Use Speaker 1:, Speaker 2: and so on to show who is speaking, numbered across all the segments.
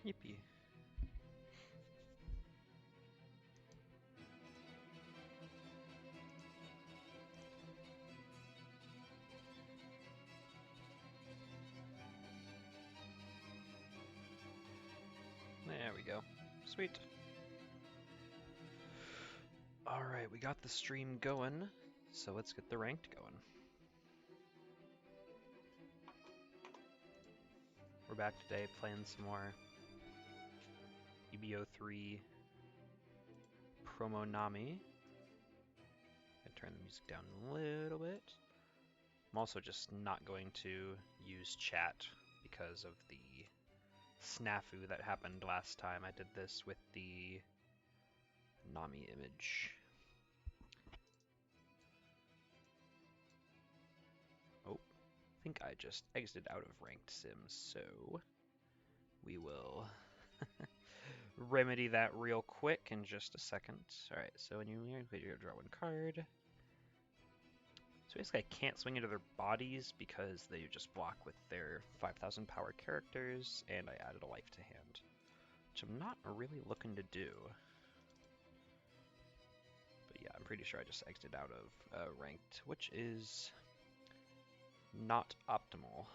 Speaker 1: Yippee. There we go. Sweet. Alright, we got the stream going, so let's get the ranked going. We're back today playing some more EB03 promo Nami. Gonna turn the music down a little bit. I'm also just not going to use chat because of the snafu that happened last time I did this with the Nami image. Oh, I think I just exited out of ranked sims, so we will remedy that real quick in just a second. Alright, so when you draw one card. So basically I can't swing into their bodies because they just block with their 5,000 power characters, and I added a life to hand, which I'm not really looking to do. But yeah, I'm pretty sure I just exited out of ranked, which is not optimal.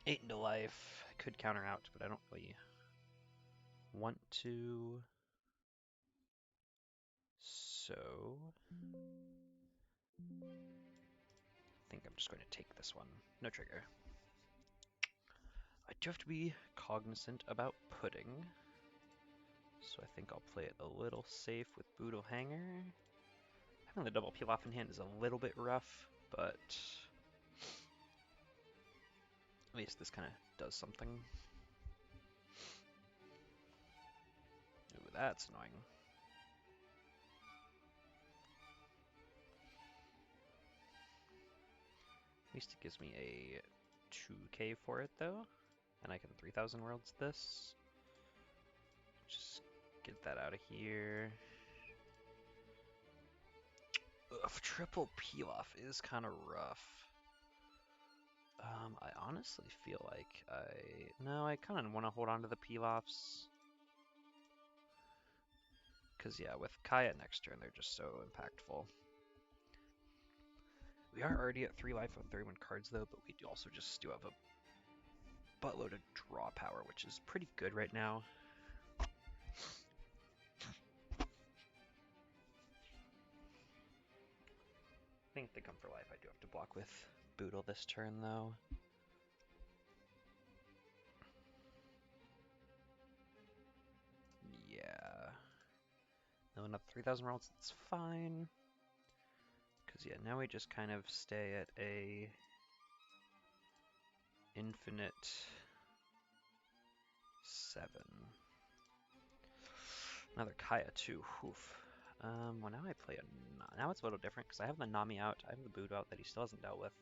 Speaker 1: 8 into life, I could counter out, but I don't really want to. So I think I'm just going to take this one. No trigger. I do have to be cognizant about pudding, so I think I'll play it a little safe with Boodle Hanger. Having the double peel off in hand is a little bit rough, but at least this kind of does something. Ooh, that's annoying. At least it gives me a 2k for it though, and I can 3,000 worlds this. Just get that out of here. Ugh, triple peel off is kind of rough. I honestly feel like I kind of want to hold on to the peel offs. Because yeah, with Kaya next turn, they're just so impactful. We are already at 3 life with 31 cards though, but we do also just do have a buttload of draw power, which is pretty good right now. I think they come for life. I do have to block with Boodle this turn though. Yeah. No, another 3,000 rolls, it's fine. Because yeah, now we just kind of stay at a infinite 7. Another Kaya too. Oof. Well, now I play a... Now it's a little different because I have the Nami out. I have the Boot out that he still hasn't dealt with.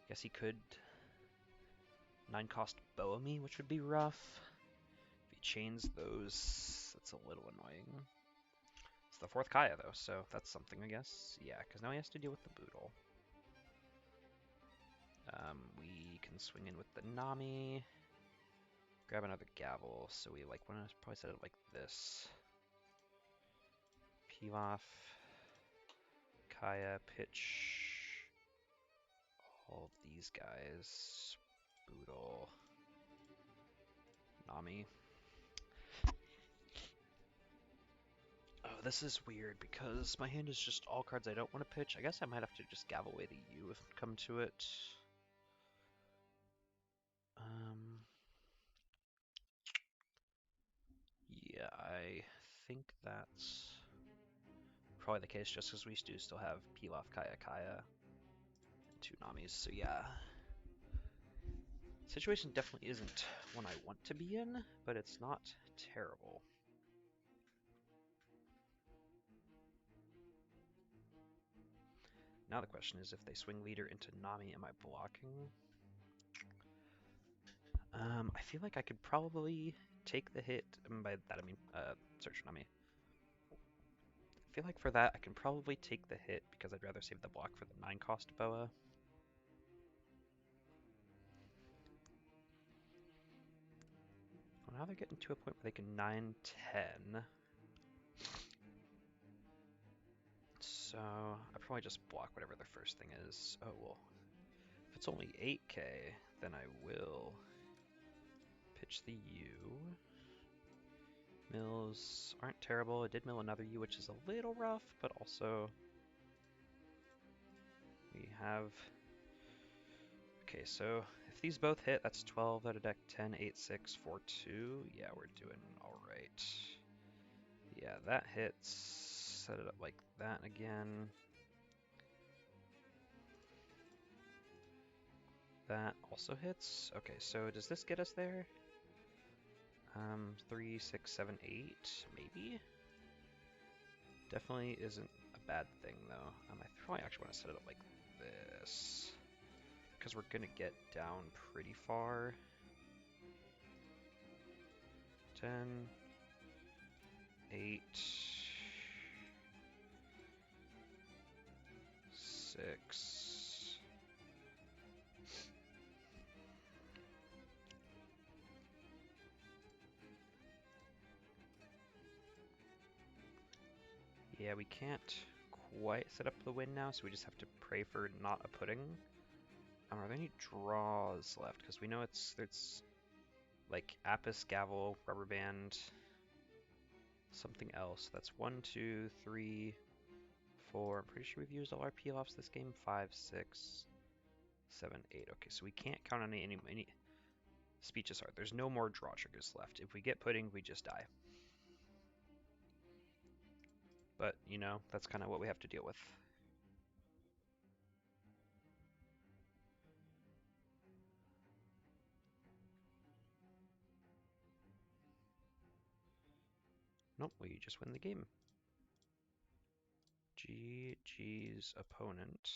Speaker 1: Guess he could 9-cost Boa me, which would be rough. If he chains those, that's a little annoying. It's the 4th Kaya though, so that's something I guess. Yeah, because now he has to deal with the Boodle. We can swing in with the Nami. Grab another gavel, so we like want to probably set it like this. Peel off, Kaya, pitch, all of these guys, Boodle, Nami. Oh, this is weird because my hand is just all cards I don't want to pitch. I guess I might have to just gavel away the U if it come to it. Yeah, I think that's probably the case just because we do still have peel off Kaya Kaya and 2 Namis, so yeah. Situation definitely isn't one I want to be in, but it's not terrible. Now the question is if they swing leader into Nami, am I blocking? I feel like I could probably take the hit, and by that I mean search Nami. I feel like for that I can probably take the hit because I'd rather save the block for the 9-cost Boa. now they're getting to a point where they can 9-10. So I probably just block whatever their first thing is. Oh, well, if it's only 8k, then I will pitch the U. Mills aren't terrible. I did mill another U, which is a little rough, but also we have... Okay, so if these both hit, that's 12 out of deck 10, 8, 6, 4, 2. Yeah, we're doing all right. Yeah, that hits. Set it up like that again. That also hits. Okay, so does this get us there? 3, 6, 7, 8, maybe? Definitely isn't a bad thing, though. I probably actually want to set it up like this, because we're going to get down pretty far. 10, 8, 6. Yeah, we can't quite set up the win now, so we just have to pray for not a pudding. Are there any draws left? Because we know it's like Apis, Gavel, Rubber Band, something else. That's 1, 2, 3, 4. I'm pretty sure we've used all our peel-offs this game. 5, 6, 7, 8. Okay, so we can't count on any speeches are. There's no more draw triggers left. If we get pudding, we just die. But, you know, that's kind of what we have to deal with. Nope, we just win the game. GG's opponent.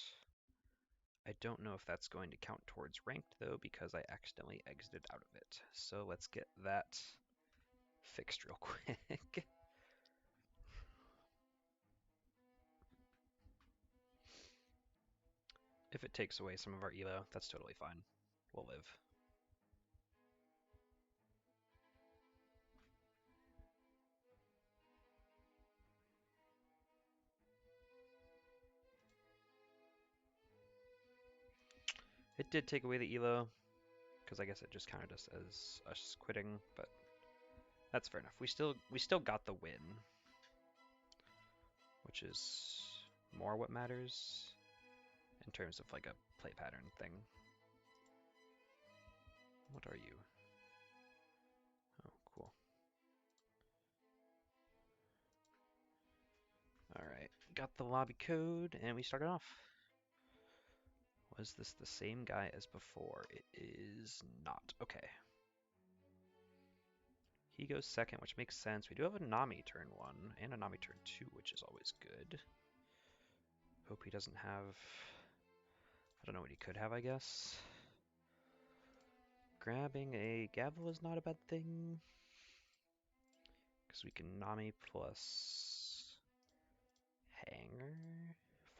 Speaker 1: I don't know if that's going to count towards ranked, though, because I accidentally exited out of it. So let's get that fixed real quick. If it takes away some of our elo, that's totally fine. We'll live. It did take away the elo, because I guess it just counted us as us quitting, but that's fair enough. We still got the win, which is more what matters in terms of like a play pattern thing. What are you? Oh, cool. Alright, got the lobby code, and we started off. Was this the same guy as before? It is not. Okay. He goes second, which makes sense. We do have a Nami turn 1 and a Nami turn 2, which is always good. Hope he doesn't have... I don't know what he could have, I guess. Grabbing a Gavel is not a bad thing. Because we can Nami plus Hanger.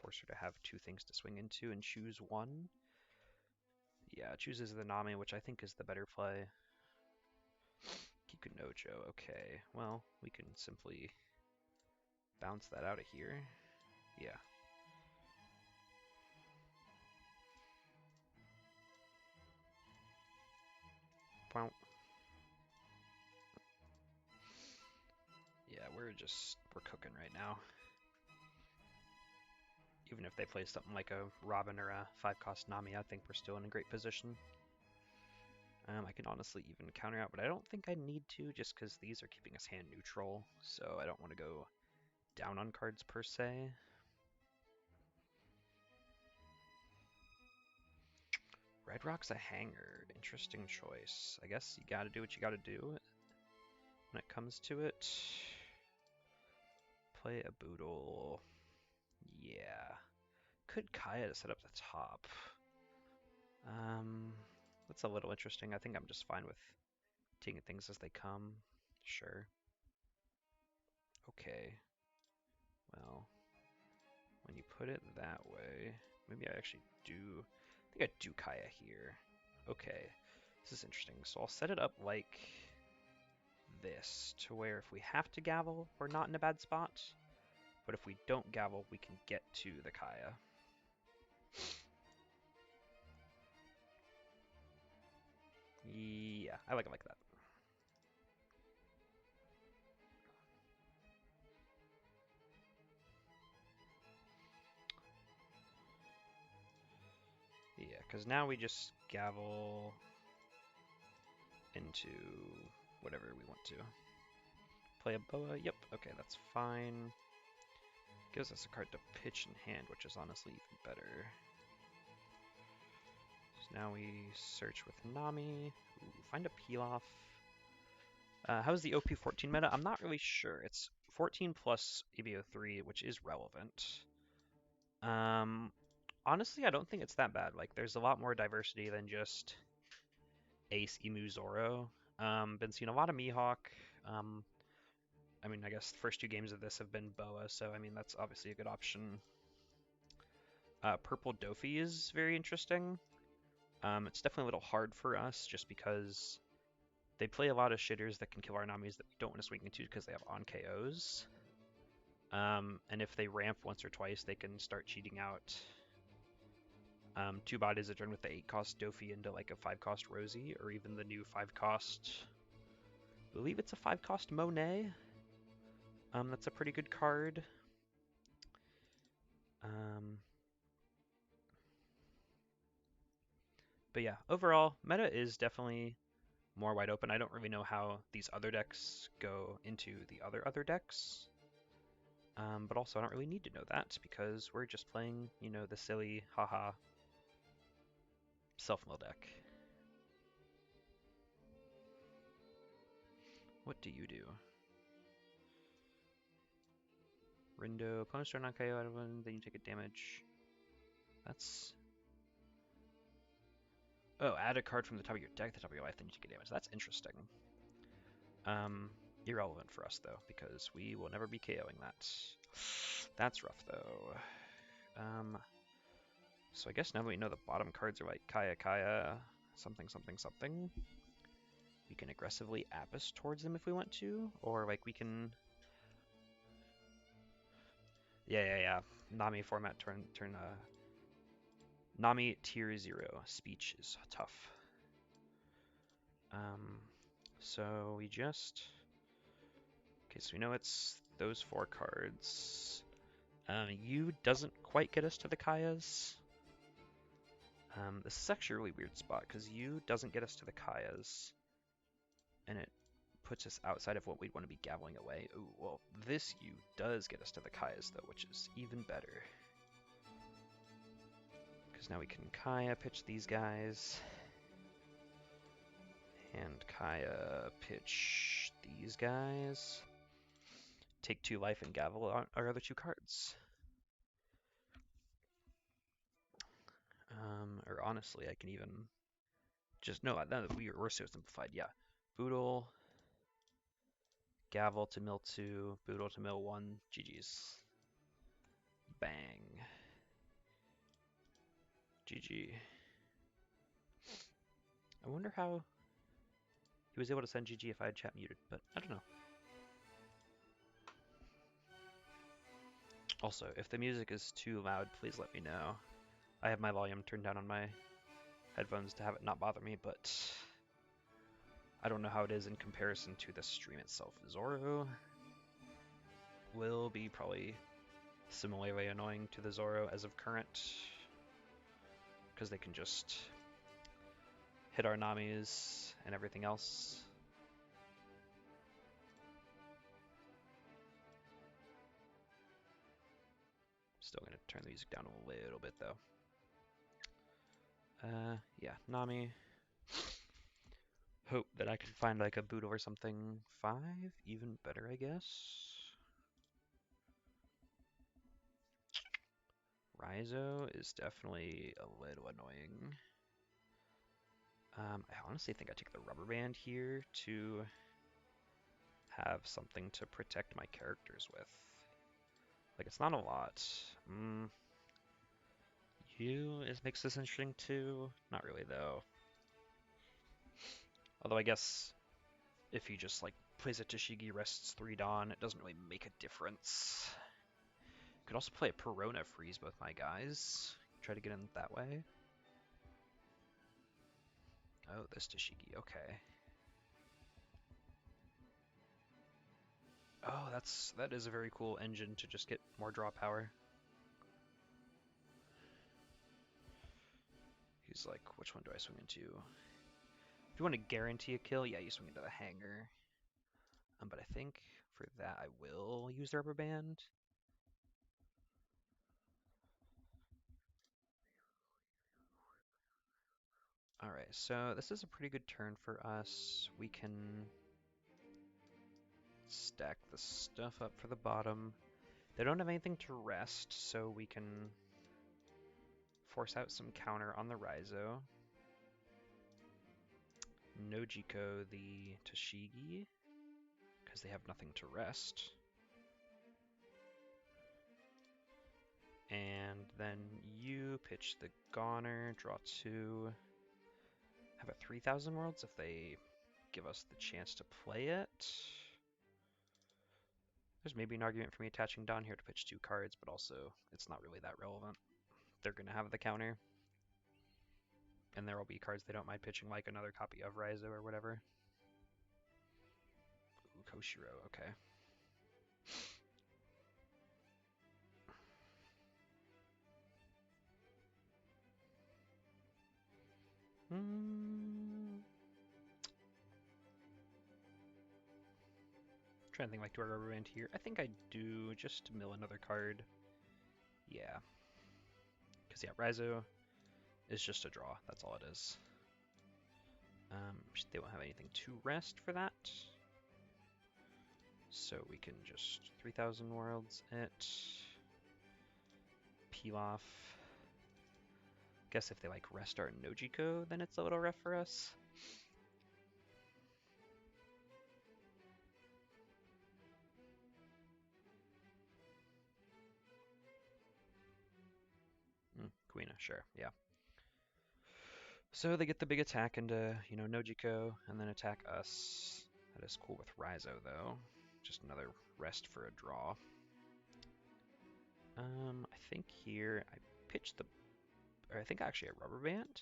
Speaker 1: Force her to have 2 things to swing into and choose 1. Yeah, chooses the Nami, which I think is the better play. Kikunojo, okay. Well, we can simply bounce that out of here. Yeah. Yeah, we're cooking right now. Even if they play something like a Robin or a 5-cost Nami, I think we're still in a great position. I can honestly even counter out, but I don't think I need to, just because these are keeping us hand neutral, so I don't want to go down on cards per se. Red Rock's a hanger. Interesting choice. I guess you gotta do what you gotta do when it comes to it. Play a Boodle. Yeah. Could Kaya to set up the top. That's a little interesting. I think I'm just fine with taking things as they come. Sure. Okay. Well, when you put it that way, maybe I actually do. I think I do Kaya here. Okay. This is interesting. So I'll set it up like this to where if we have to gavel, we're not in a bad spot. But if we don't gavel, we can get to the Kaya. Yeah, I like it like that. Yeah, because now we just gavel into whatever we want to. Play a boa, yep, okay, that's fine. Gives us a card to pitch in hand, which is honestly even better. So now we search with Nami. Ooh, find a peel-off. How's the OP14 meta? I'm not really sure. It's 14 plus EB03, which is relevant. Honestly, I don't think it's that bad. Like, there's a lot more diversity than just Ace, Emu, Zoro. Been seeing a lot of Mihawk. I mean, I guess the first two games of this have been Boa, so I mean, that's obviously a good option. Purple Dofi is very interesting. It's definitely a little hard for us just because they play a lot of shitters that can kill our Namis that we don't want to swing into because they have on KOs. And if they ramp once or twice, they can start cheating out 2 bodies a turn with the 8-cost Dofi into like a 5-cost Rosie, or even the new 5-cost, I believe it's a 5-cost Monet. That's a pretty good card. But yeah, overall, meta is definitely more wide open. I don't really know how these other decks go into the other decks. But also, I don't really need to know that because we're just playing, you know, the silly, haha, self-mill deck. What do you do? Rindo, opponent's turn on KO out of one, then you take a damage. That's... Oh, add a card from the top of your deck to the top of your life, then you take a damage. That's interesting. Irrelevant for us, though, because we will never be KOing that. That's rough, though. So I guess now that we know the bottom cards are like Kaya Kaya, something, something, something, we can aggressively Apis towards them if we want to, or like we can... Yeah. Nami format turn Nami tier 0. Speech is tough. So we just... Okay, so we know it's those 4 cards. U doesn't quite get us to the Kayas. This is actually a really weird spot, because U doesn't get us to the Kayas, and it puts us outside of what we'd want to be gaveling away. Ooh, well, this U does get us to the Kayas, though, which is even better. Because now we can Kaya pitch these guys, and Kaya pitch these guys. Take 2 life and gavel our other 2 cards. Or honestly, I can even just, no, we're so simplified, yeah. Boodle, gavel to mill 2, boodle to mill 1, GG's. Bang. GG. I wonder how he was able to send GG if I had chat muted, but I don't know. Also, if the music is too loud, please let me know. I have my volume turned down on my headphones to have it not bother me, but I don't know how it is in comparison to the stream itself. Zoro will be probably similarly annoying to the Zoro as of current, because they can just hit our Namis and everything else. Still going to turn the music down a little bit, though. Yeah, Nami. Hope that I can find like a boodle or something. 5, even better, I guess. Raizo is definitely a little annoying. I honestly think I take the rubber band here to have something to protect my characters with. Like, it's not a lot. Makes this interesting too. Not really, though. Although I guess if you just like Plays a Tashigi, rests 3 Dawn. It doesn't really make a difference. Could also play a Perona, freeze both my guys. Try to get in that way. Oh, this Tashigi, okay. Oh, that is a very cool engine to just get more draw power. He's like, which one do I swing into? If you want to guarantee a kill, yeah, you swing into the hangar. But I think for that I will use the rubber band. Alright, so this is a pretty good turn for us. We can stack the stuff up for the bottom. They don't have anything to rest, so we can force out some counter on the Raizo. Nojiko the Tashigi, because they have nothing to rest. And then you pitch the Goner, draw 2. Have a 3,000 worlds if they give us the chance to play it. There's maybe an argument for me attaching Dawn here to pitch 2 cards, but also it's not really that relevant. They're going to have the counter. And there will be cards they don't mind pitching, like another copy of Raizo or whatever. Ooh, Koshiro, okay. Trying to think, like, do I rubber band here? I think I do, just to mill another card. Yeah. Because, yeah, Raizo is just a draw. That's all it is. They won't have anything to rest for that. So we can just 3,000 worlds it. Peel off. Guess if they like rest our Nojiko, then it's a little rough for us. Kuina, sure, yeah. So they get the big attack into, Nojiko, and then attack us. That is cool with Raizo, though. Just another rest for a draw. I think here I pitched or I think actually a rubber band,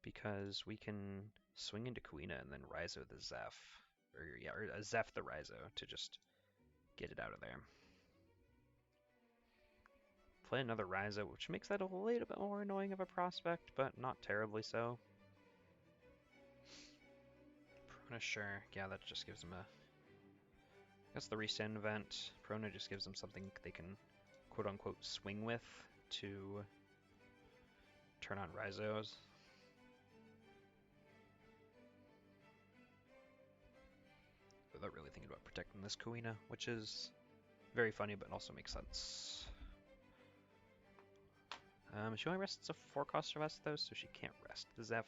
Speaker 1: because we can swing into Kuina and then Raizo the Zeph, or Zeph the Raizo to just get it out of there. Play another Raizo, which makes that a little bit more annoying of a prospect, but not terribly so. Prona, sure. Yeah, that just gives them a... That's the restand event. Prona just gives them something they can quote-unquote swing with to turn on Raizos. Without really thinking about protecting this Kuina, which is very funny, but also makes sense. She only rests a 4-cost rest, though, so she can't rest the Zeph.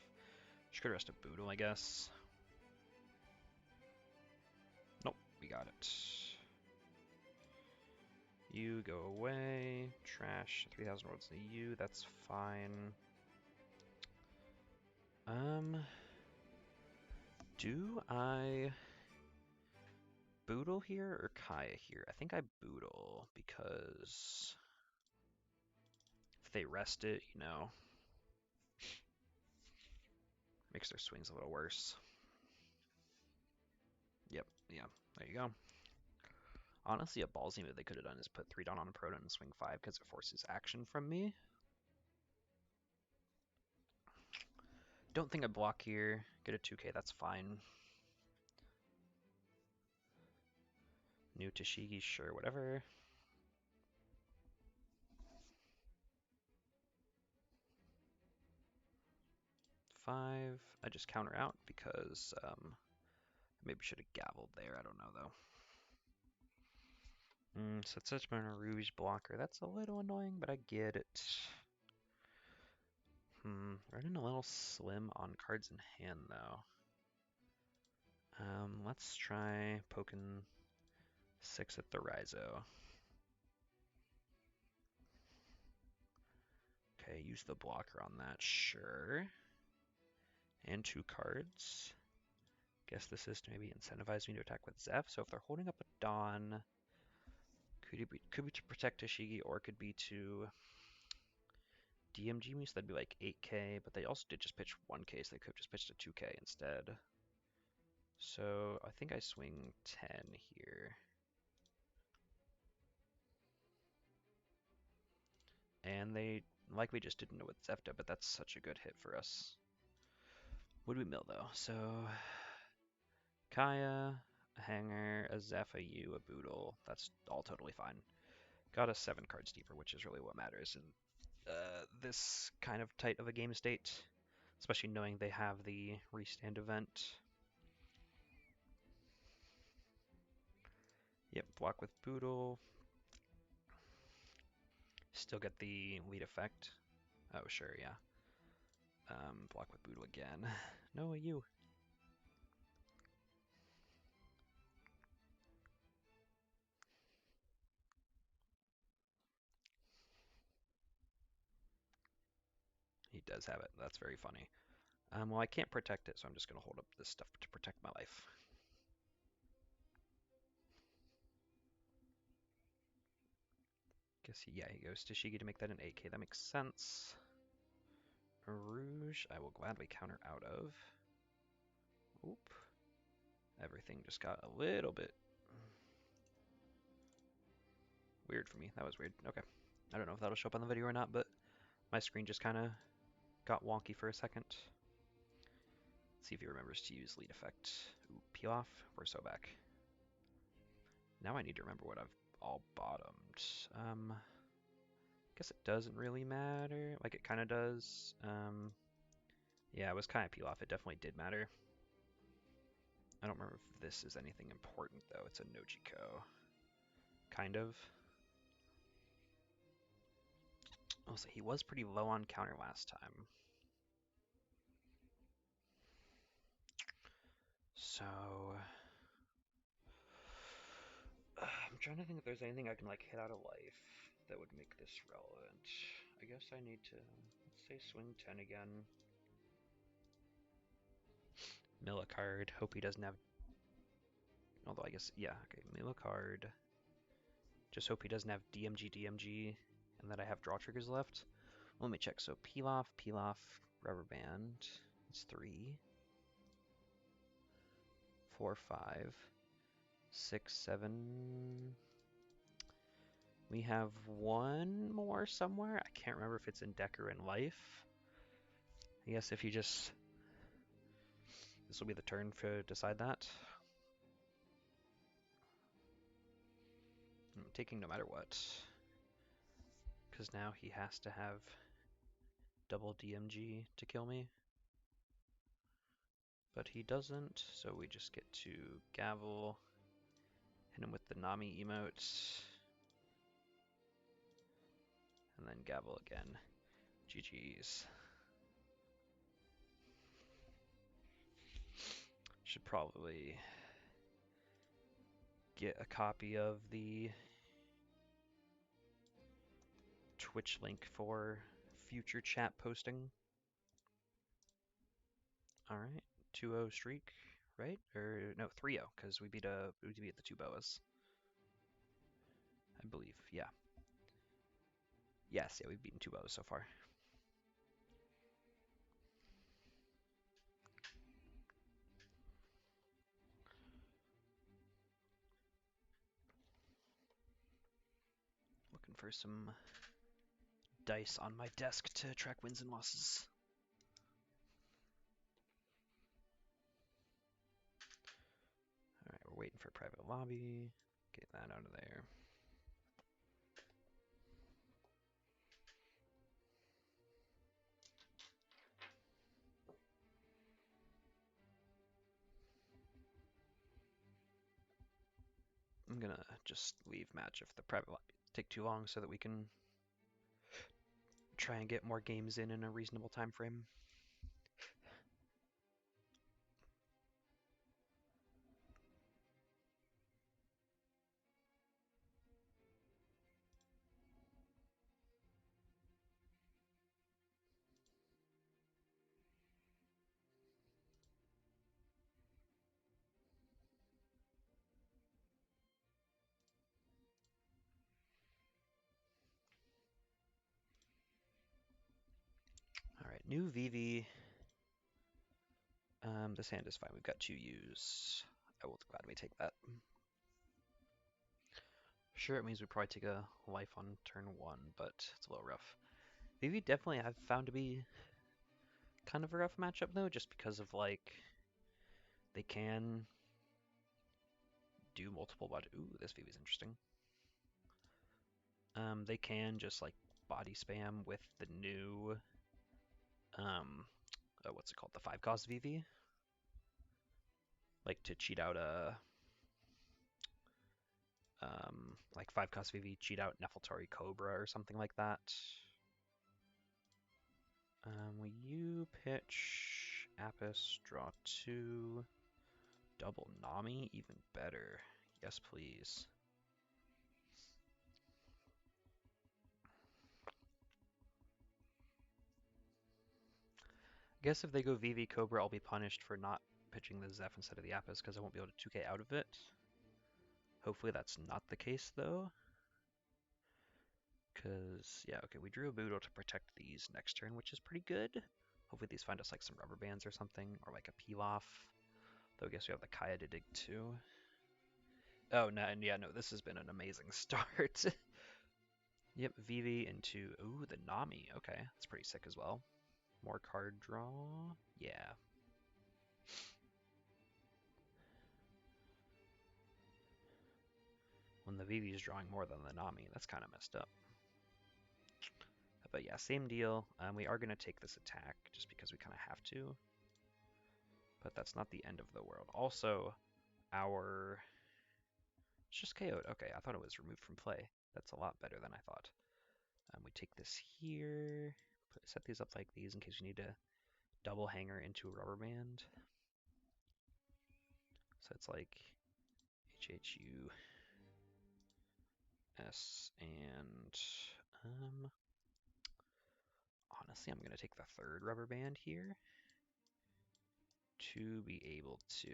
Speaker 1: She could rest a Boodle, I guess. Nope, we got it. You go away. Trash 3,000 worlds to you. That's fine. Do I Boodle here or Kaya here? I think I Boodle because if they rest it, makes their swings a little worse. Yep, yeah, there you go. Honestly, a ballsy move they could have done is put 3 Dawn on a Proton and swing 5 because it forces action from me. Don't think I block here. Get a 2k, that's fine. New Tashigi, sure, whatever. Five. I just counter out because maybe should have gavelled there. I don't know though. So it's such a Rouge blocker. That's a little annoying, but I get it. Running a little slim on cards in hand though. Let's try poking 6 at the Raizo. Okay, use the blocker on that, sure. And 2 cards. Guess this is to maybe incentivize me to attack with Zeph. So if they're holding up a Dawn, could be to protect Tashigi, or it could be to DMG me, so that'd be like 8k, but they also did just pitch 1k, so they could have just pitched a 2k instead. So I think I swing 10 here. And they likely just didn't know what Zeph, but that's such a good hit for us. What do we mill though? So Kaya, a Hanger, a Zeph, a Yu, a Boodle. That's all totally fine. Got us 7 cards deeper, which is really what matters in this kind of tight of a game state, especially knowing they have the restand event. Yep, block with Boodle. Still get the lead effect. Oh, sure, yeah. Block with Boodle again. No, you. He does have it. That's very funny. Well, I can't protect it, so I'm just going to hold up this stuff to protect my life. Guess yeah, he goes to Shigi to make that an 8k. That makes sense. Rouge, I will gladly counter out of. Oop. Everything just got a little bit weird for me. That was weird. Okay. I don't know if that'll show up on the video or not, but my screen just kind of got wonky for a second. Let's see if he remembers to use lead effect. Ooh, peel off. We're so back. Now I need to remember what I've all bottomed. Guess it doesn't really matter. Like it kind of does. Yeah, it was kind of peel off. It definitely did matter. I don't remember if this is anything important though. It's a Nojiko. Kind of. Oh, so he was pretty low on counter last time. So I'm trying to think if there's anything I can like hit out of life that would make this relevant. I guess I need to, let's say swing 10 again. Mill a card. Hope he doesn't have, although I guess, yeah, okay, mill a card. Just hope he doesn't have DMG, and that I have draw triggers left. Let me check. So peel off, rubber band. It's 3, 4, 5, 6, 7. We have one more somewhere. I can't remember if it's in deck or in life. I guess if you just, this will be the turn to decide that. I'm taking no matter what, because now he has to have double DMG to kill me. But he doesn't, so we just get to gavel, hit him with the Nami emotes, and then gavel again. GG's. Should probably get a copy of the Twitch link for future chat posting. Alright, 2-0 streak, right? Or no, 3-0, because we beat the 2 boas. I believe, yeah. Yes, yeah, we've beaten 2 boas so far. Looking for some dice on my desk to track wins and losses. Alright, we're waiting for private lobby. Get that out of there. I'm gonna just leave match if the private lobby take too long so that we can try and get more games in a reasonable time frame. New VV. This hand is fine. We've got 2 U's. I will gladly take that. Sure, it means we probably take a life on turn 1, but it's a little rough. VV definitely I've found to be kind of a rough matchup though, just because of like they can do multiple body. Ooh, this VV is interesting. They can just like body spam with the new what's it called, the 5 cost VV, like to cheat out a like 5 cost VV, cheat out Nefeltari Cobra or something like that. Will you pitch Apis, draw 2, double Nami? Even better. Yes, please. I guess if they go VV Cobra, I'll be punished for not pitching the Zeph instead of the Apis because I won't be able to 2k out of it. Hopefully that's not the case though. Because, yeah, okay, we drew a Boodle to protect these next turn, which is pretty good. Hopefully these find us like some rubber bands or something, or like a Pilaf. Though I guess we have the Kaya to dig too. Oh, no, and yeah, no, this has been an amazing start. Yep, VV into, ooh, the Nami. Okay, that's pretty sick as well. More card draw. Yeah. When the VV is drawing more than the Nami, that's kind of messed up. But yeah, same deal. We are going to take this attack just because we kind of have to. But that's not the end of the world. Also, our... It's just KO'd. Okay, I thought it was removed from play. That's a lot better than I thought. We take this here. Set these up like these in case you need to double hanger into a rubber band. So it's like HHU S and honestly I'm gonna take the 3rd rubber band here to be able to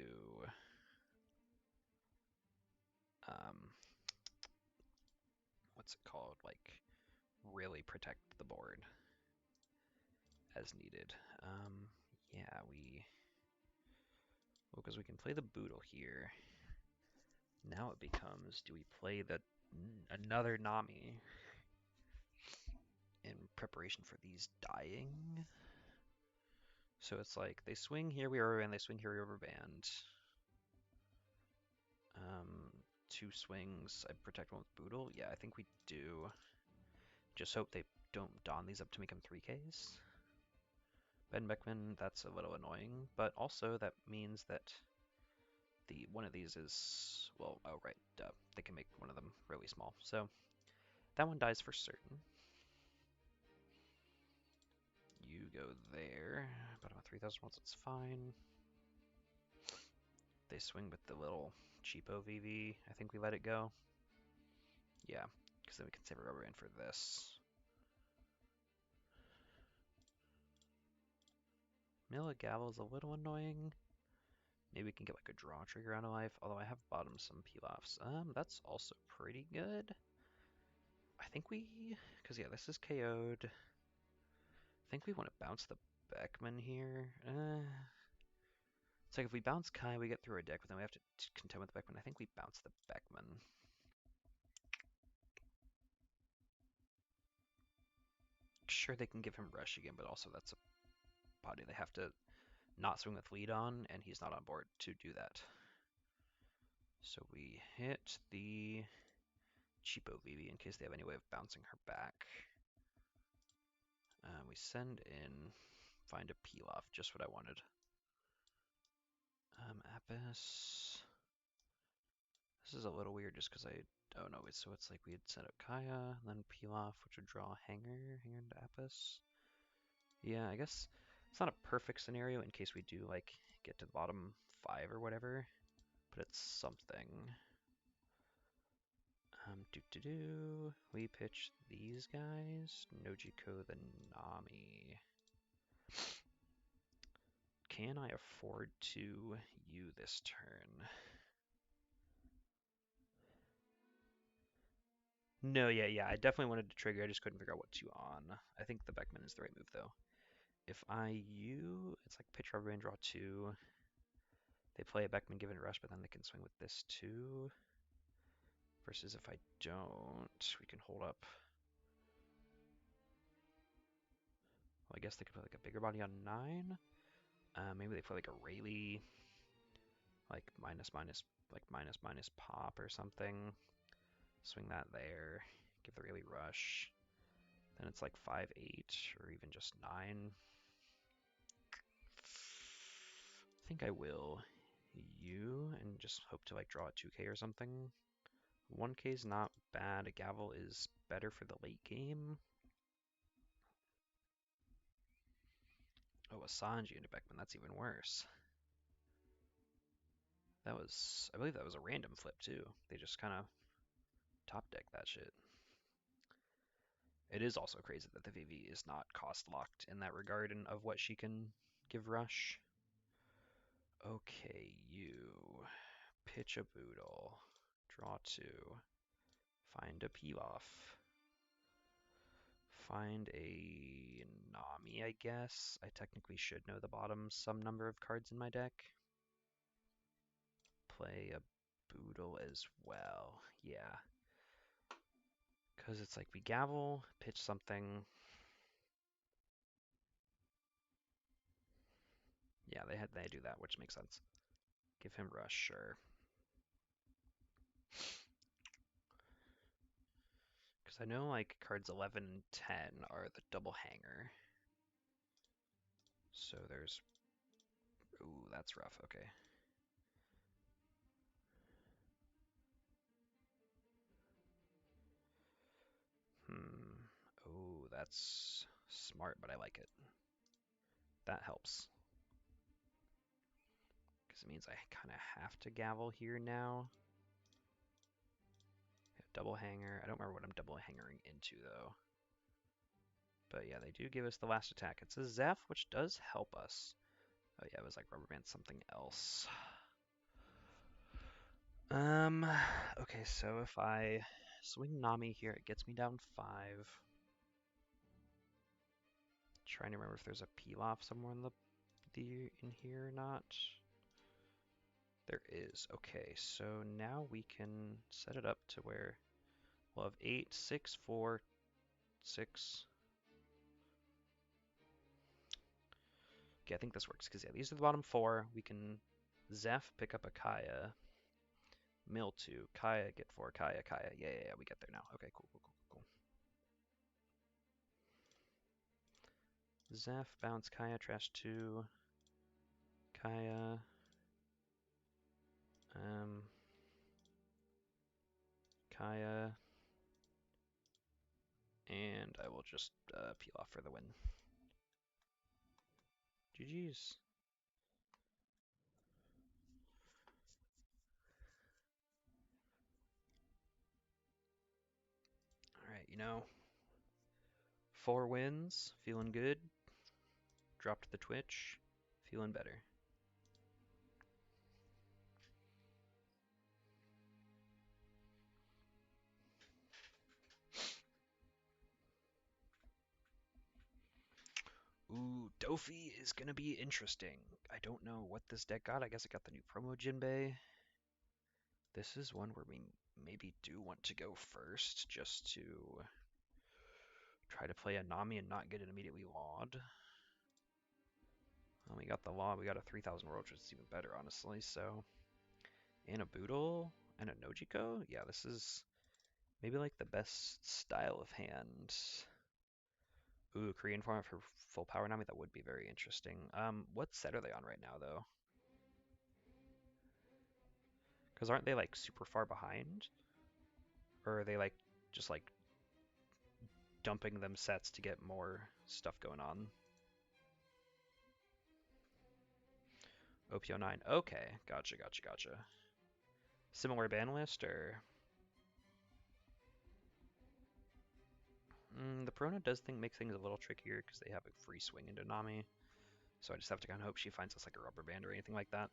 Speaker 1: what's it called, like really protect the board as needed. Yeah, because we can play the Boodle here. Now it becomes, do we play the another Nami in preparation for these dying? So it's like they swing here, we rubber band, they swing here, we rubber band. 2 swings, I protect one with Boodle. Yeah, I think we do. Just hope they don't don these up to make them 3Ks. Ben Beckman, that's a little annoying, but also that means that the one of these is, well, oh right, duh, they can make one of them really small. So that one dies for certain. You go there, but I'm at 3,000 once, it's fine. They swing with the little cheapo VV. I think we let it go. Yeah, because then we can save a rubber band for this. Mila Gavel is a little annoying. Maybe we can get like a draw trigger on a life, although I have bottomed some Pilafs. That's also pretty good. I think because yeah, this is KO'd. I think we want to bounce the Beckman here. It's like if we bounce Kai, we get through our deck, but then we have to contend with the Beckman. I think we bounce the Beckman. Sure, they can give him Rush again, but also that's a body they have to not swing with lead on, and he's not on board to do that. So we hit the cheapo VV in case they have any way of bouncing her back. We send in, find a Pilaf, just what I wanted. Apis. This is a little weird just because oh no, so it's like we'd set up Kaya, then Pilaf, which would draw Hanger into Apis. Yeah, I guess it's not a perfect scenario in case we do like get to the bottom 5 or whatever, but it's something. We pitch these guys. Nojiko the Nami. Can I afford to U this turn? No, yeah, I definitely wanted to trigger. I just couldn't figure out what to on. I think the Beckman is the right move though. If it's like pitch rubber band, draw 2. They play a Beckman given rush, but then they can swing with this too. Versus if I don't, we can hold up. Well, I guess they could play like a bigger body on 9. Maybe they play like a Rayleigh, like minus pop or something. Swing that there. Give the Rayleigh rush. Then it's like 5-8 or even just 9. I think I will and just hope to like draw a 2K or something. 1K is not bad. A gavel is better for the late game. Oh, a Sanji into Beckman, that's even worse. I believe that was a random flip too. They just kind of top deck that shit. It is also crazy that the VV is not cost locked in that regard and of what she can give rush. Okay, you pitch a boodle, draw 2, find a Pilaf, find a Nami, I guess. I technically should know the bottom some number of cards in my deck. Play a boodle as well, yeah. Because it's like we gavel, pitch something. Yeah, they do that, which makes sense. Give him rush, sure. Because I know like cards 11 and 10 are the double hanger. So there's... Ooh, that's rough, okay. Oh, that's smart, but I like it. That helps. Because it means I kind of have to gavel here now. Double hanger. I don't remember what I'm double hangering into, though. But yeah, they do give us the last attack. It's a Zeph, which does help us. Oh yeah, it was like rubber band something else. Okay, so if I swing Nami here, it gets me down 5. Trying to remember if there's a Pilaf somewhere in here or not. There is. Okay, so now we can set it up to where we'll have 8, 6, 4, 6. Okay, I think this works, because yeah, these are the bottom 4. We can Zeph, pick up a Kaya, mill 2, Kaya, get 4, Kaya, Kaya. Yeah, we get there now. Okay, cool. Zeph, bounce, Kaya, trash 2, Kaya, Kaya, and I will just peel off for the win. GG's. Alright, 4 wins, feeling good. Dropped the Twitch, feeling better. Ooh, Dofi is going to be interesting. I don't know what this deck got. I guess it got the new promo Jinbei. This is one where we maybe do want to go first just to try to play a Nami and not get it immediately lawed. Well, we got the law. We got a 3000 world, which is even better, honestly. So, and a Boodle and a Nojiko. Yeah, this is maybe like the best style of hand. Ooh, Korean form for full power Nami. That would be very interesting. What set are they on right now, though? Because aren't they like super far behind? Or are they like just like dumping them sets to get more stuff going on? OPO9. Okay, gotcha. Similar ban list, or the Perona does make things a little trickier because they have a free swing into Nami. So I just have to kind of hope she finds us like a rubber band or anything like that.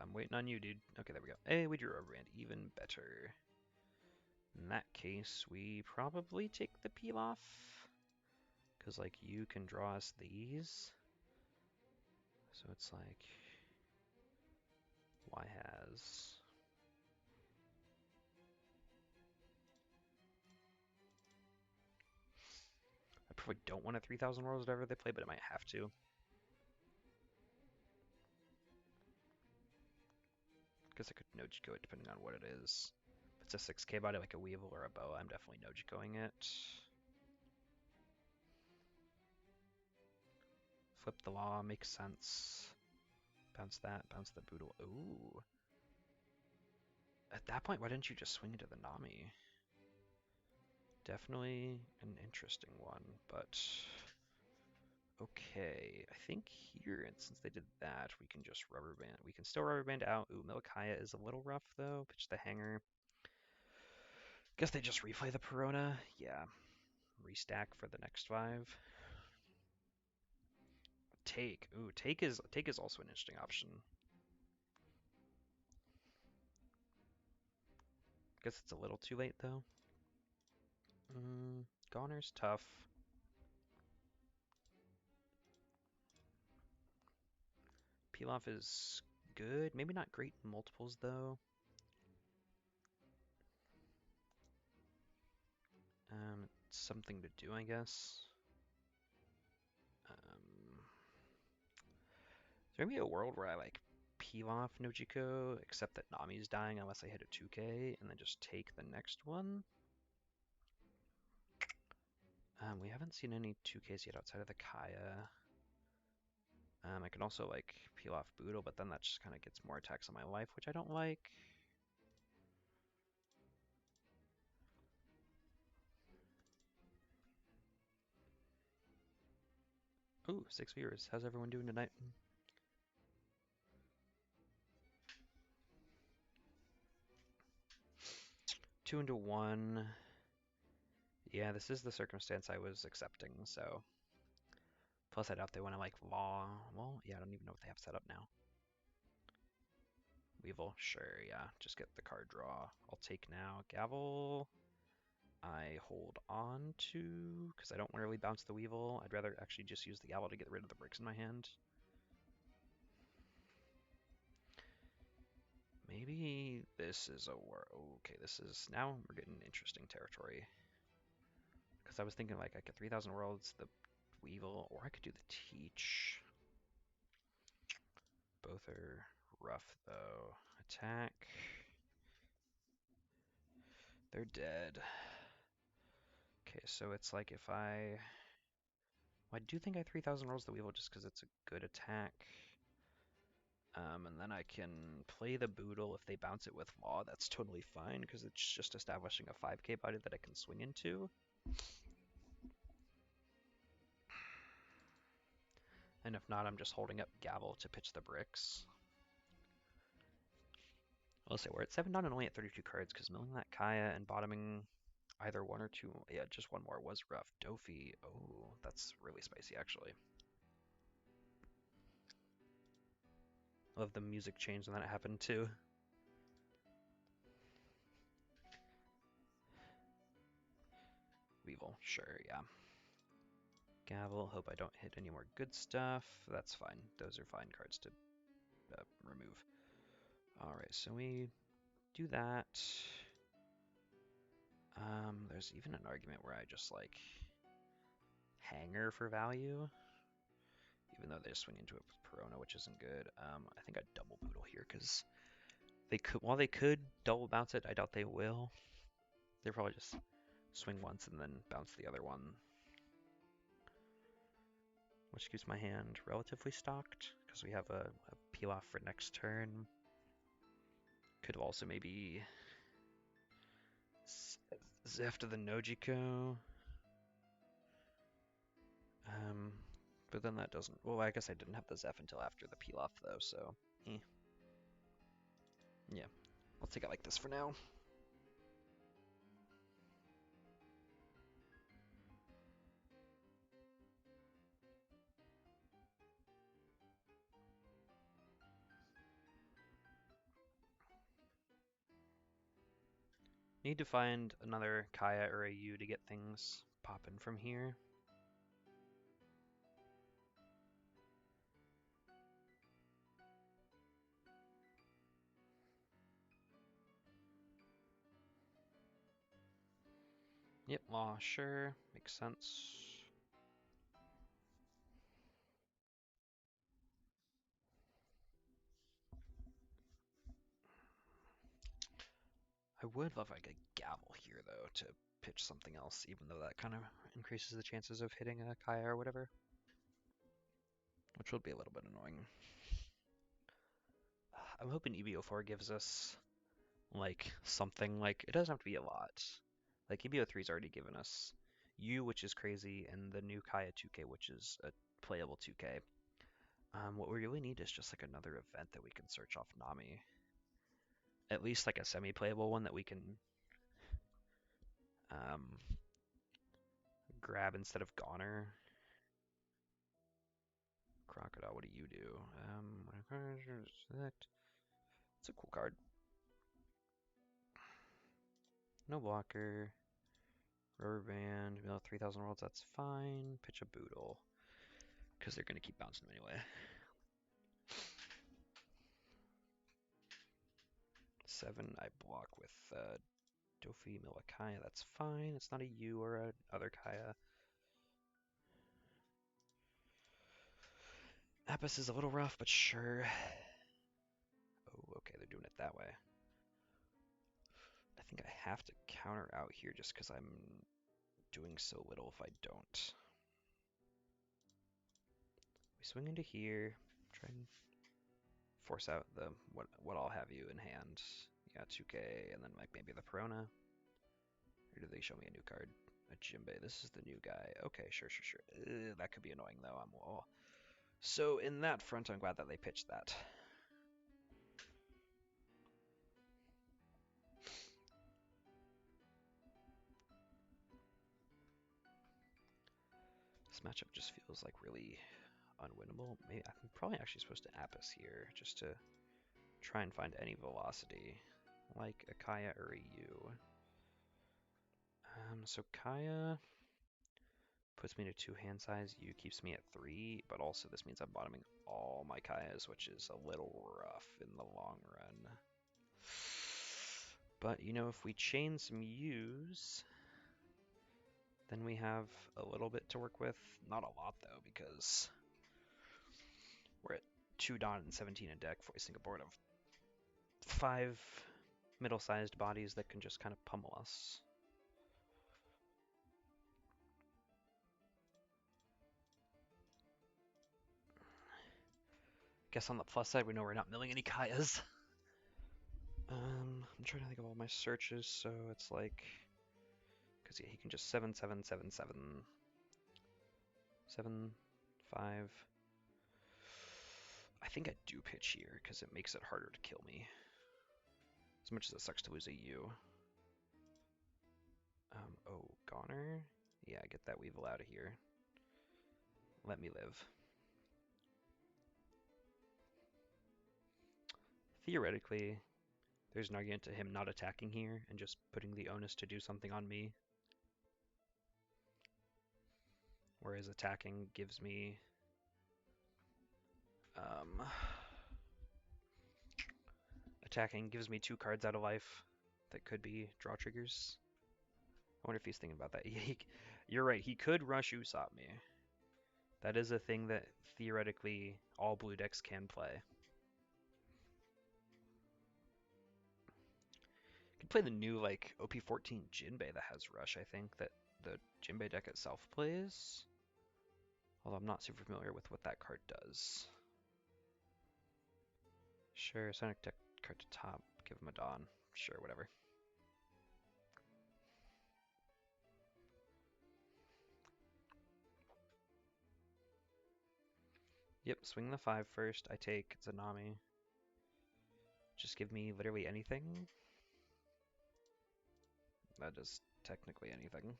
Speaker 1: I'm I'm waiting on you, dude. Okay, there we go. Hey, we drew a rubber band. Even better. In that case, we probably take the peel off. Because, like, you can draw us these. So it's like... Y has... I probably don't want a 3,000 Worlds whatever they play, but I might have to. Guess I could no-Jico it depending on what it is. If it's a 6k body like a Weevil or a Boa, I'm definitely no-Jicoing it. Flip the Law makes sense. Bounce that, bounce the Boodle. Ooh. At that point, why didn't you just swing into the Nami? Definitely an interesting one, but okay. I think here, and since they did that, we can just rubber band. We can still rubber band out. Ooh, Milakaya is a little rough though. Pitch the hanger. Guess they just replay the Perona. Yeah. Restack for the next 5. Take. Ooh, take is also an interesting option. Guess it's a little too late though. Goner's tough. Peel off is good. Maybe not great in multiples though. It's something to do, I guess. Is there gonna be a world where I like peel off Nojiko, except that Nami's dying unless I hit a 2k, and then just take the next one? We haven't seen any 2ks yet outside of the Kaya. I can also like peel off Boodle, but then that just kind of gets more attacks on my life, which I don't like. Ooh, 6 viewers. How's everyone doing tonight? 2 into 1. Yeah, this is the circumstance I was accepting, so. Plus, I doubt they want to like law. Well, yeah, I don't even know what they have set up now. Weevil, sure, yeah. Just get the card draw. I'll take now. Gavel, I hold on to, because I don't want to really bounce the Weevil. I'd rather actually just use the Gavel to get rid of the bricks in my hand. Maybe this is a war. Okay, this is, now we're getting interesting territory. Because I was thinking like I could 3,000 Worlds, the Weevil, or I could do the Teach. Both are rough though. Attack. They're dead. Okay, so it's like if I... Well, I do think I 3,000 rolls the Weevil just because it's a good attack. And then I can play the Boodle. If they bounce it with Law, that's totally fine because it's just establishing a 5k body that I can swing into. And if not, I'm just holding up Gavel to pitch the bricks. I'll say we're at 7 down and only at 32 cards because milling that Kaya and bottoming either 1 or 2, yeah, just 1 more was rough. Dofi, oh, that's really spicy actually. Love the music change when that happened too. Weevil, sure, yeah. Gavel, hope I don't hit any more good stuff. That's fine. Those are fine cards to remove. Alright, so we do that. There's even an argument where I just like hanger for value, even though they swing into a Perona, which isn't good. I think I'd double Boodle here because they could, while they could double bounce it, I doubt they will. They'll probably just swing once and then bounce the other one, which keeps my hand relatively stocked because we have a peel off for next turn. Could have also maybe Zeft the Nojiko. But then that doesn't... Well, I guess I didn't have the Zef until after the peel off, though, so... Yeah, I'll take it like this for now. Need to find another Kaya or a U to get things popping from here. Yep, law, sure. Makes sense. I would love like a gavel here though to pitch something else, even though that kind of increases the chances of hitting a Kaya or whatever, which would be a little bit annoying. I'm hoping EB04 gives us like something like it doesn't have to be a lot. Like EB03's already given us U, which is crazy, and the new Kaya 2K, which is a playable 2K. What we really need is just like another event that we can search off Nami. At least like a semi-playable one that we can um, grab instead of Goner. Crocodile, what do you do? It's a cool card. No blocker. Rubber band, mill 3,000 worlds, that's fine. Pitch a Boodle. Because they're going to keep bouncing them anyway. 7, I block with Dofi Milakaya, that's fine. It's not a U or a other Kaya. Apis is a little rough, but sure. Oh, okay, they're doing it that way. I think I have to counter out here just because I'm doing so little if I don't. We swing into here, try and force out the what I'll have you in hand. Yeah, 2K, and then like maybe the Perona. Or do they show me a new card? A Jinbei. This is the new guy. Okay, sure. That could be annoying though. I'm wall. So in that front, I'm glad that they pitched that. This matchup just feels like really unwinnable. Maybe I'm probably actually supposed to Apis here just to try and find any velocity, like a Kaya or a U. So Kaya puts me to 2 hand size, U keeps me at 3, but also this means I'm bottoming all my Kayas, which is a little rough in the long run. But, you know, if we chain some U's, then we have a little bit to work with. Not a lot, though, because we're at 2 Dawn and 17 in deck, voicing a board of 5 middle-sized bodies that can just kind of pummel us. Guess on the plus side, we know we're not milling any Kayas. I'm trying to think of all my searches, so it's like, because yeah, he can just 7, 7, 7, 7, 7, 5. I think I do pitch here because it makes it harder to kill me. As much as it sucks to lose a U. Oh, Goner? Yeah, get that Weevil out of here. Let me live. Theoretically, there's an argument to him not attacking here and just putting the onus to do something on me. Whereas attacking gives me attacking gives me 2 cards out of life that could be draw triggers. I wonder if he's thinking about that. You're right, he could rush Usopp me. That is a thing that theoretically all blue decks can play. You can play the new like OP14 Jinbei that has rush, I think, that the Jinbei deck itself plays. Although I'm not super familiar with what that card does. Sure, Sonic deck card to top, give him a Dawn. Sure, whatever. Yep, swing the 5 first. I take Nami. Just give me literally anything. That is technically anything.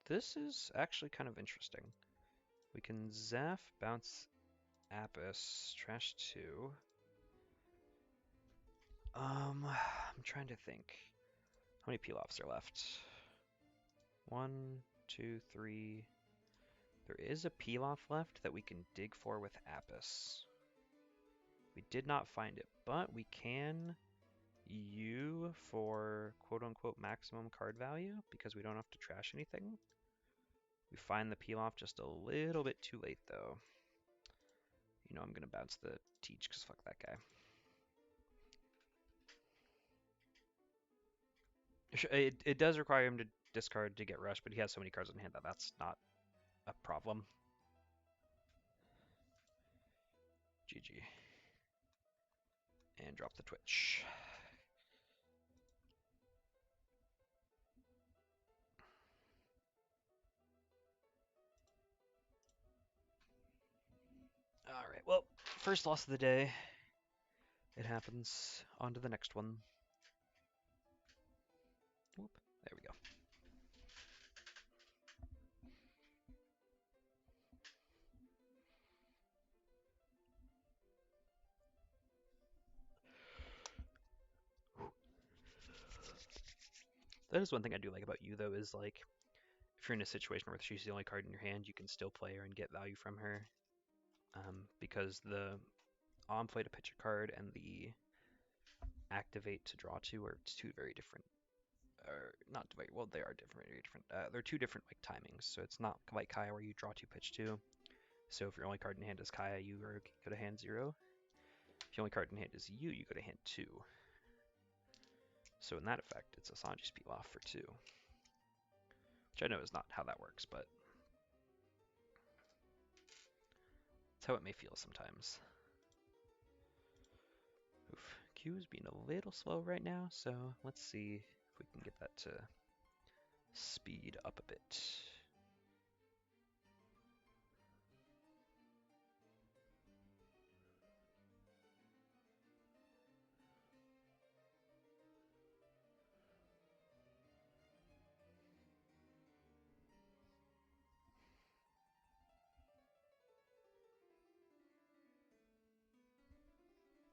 Speaker 1: This is actually kind of interesting. We can Zaf, bounce Apis, trash 2. I'm trying to think. How many peel-offs are left? 1, 2, 3. There is a peel-off left that we can dig for with Apis. We did not find it, but we can U for quote-unquote maximum card value because we don't have to trash anything. We find the peel-off just a little bit too late, though. You know I'm going to bounce the Teach because fuck that guy. It does require him to discard to get rushed, but he has so many cards in hand that that's not a problem. GG. And drop the Twitch. Alright, well, first loss of the day. It happens. On to the next one. Whoop. There we go. That is one thing I do like about you, though, is like, if you're in a situation where she's the only card in your hand, you can still play her and get value from her. Because the on play to pitch a card and the activate to draw two are two very different. Or not very well, they are different, very different. They're two different like timings, so it's not like Kaya where you draw two, pitch two. So if your only card in hand is Kaya, you go to hand 0. If your only card in hand is you go to hand 2. So in that effect, it's a Sanji's peel off for 2. Which I know is not how that works, but it's how it may feel sometimes. Oof. Q is being a little slow right now, so let's see if we can get that to speed up a bit.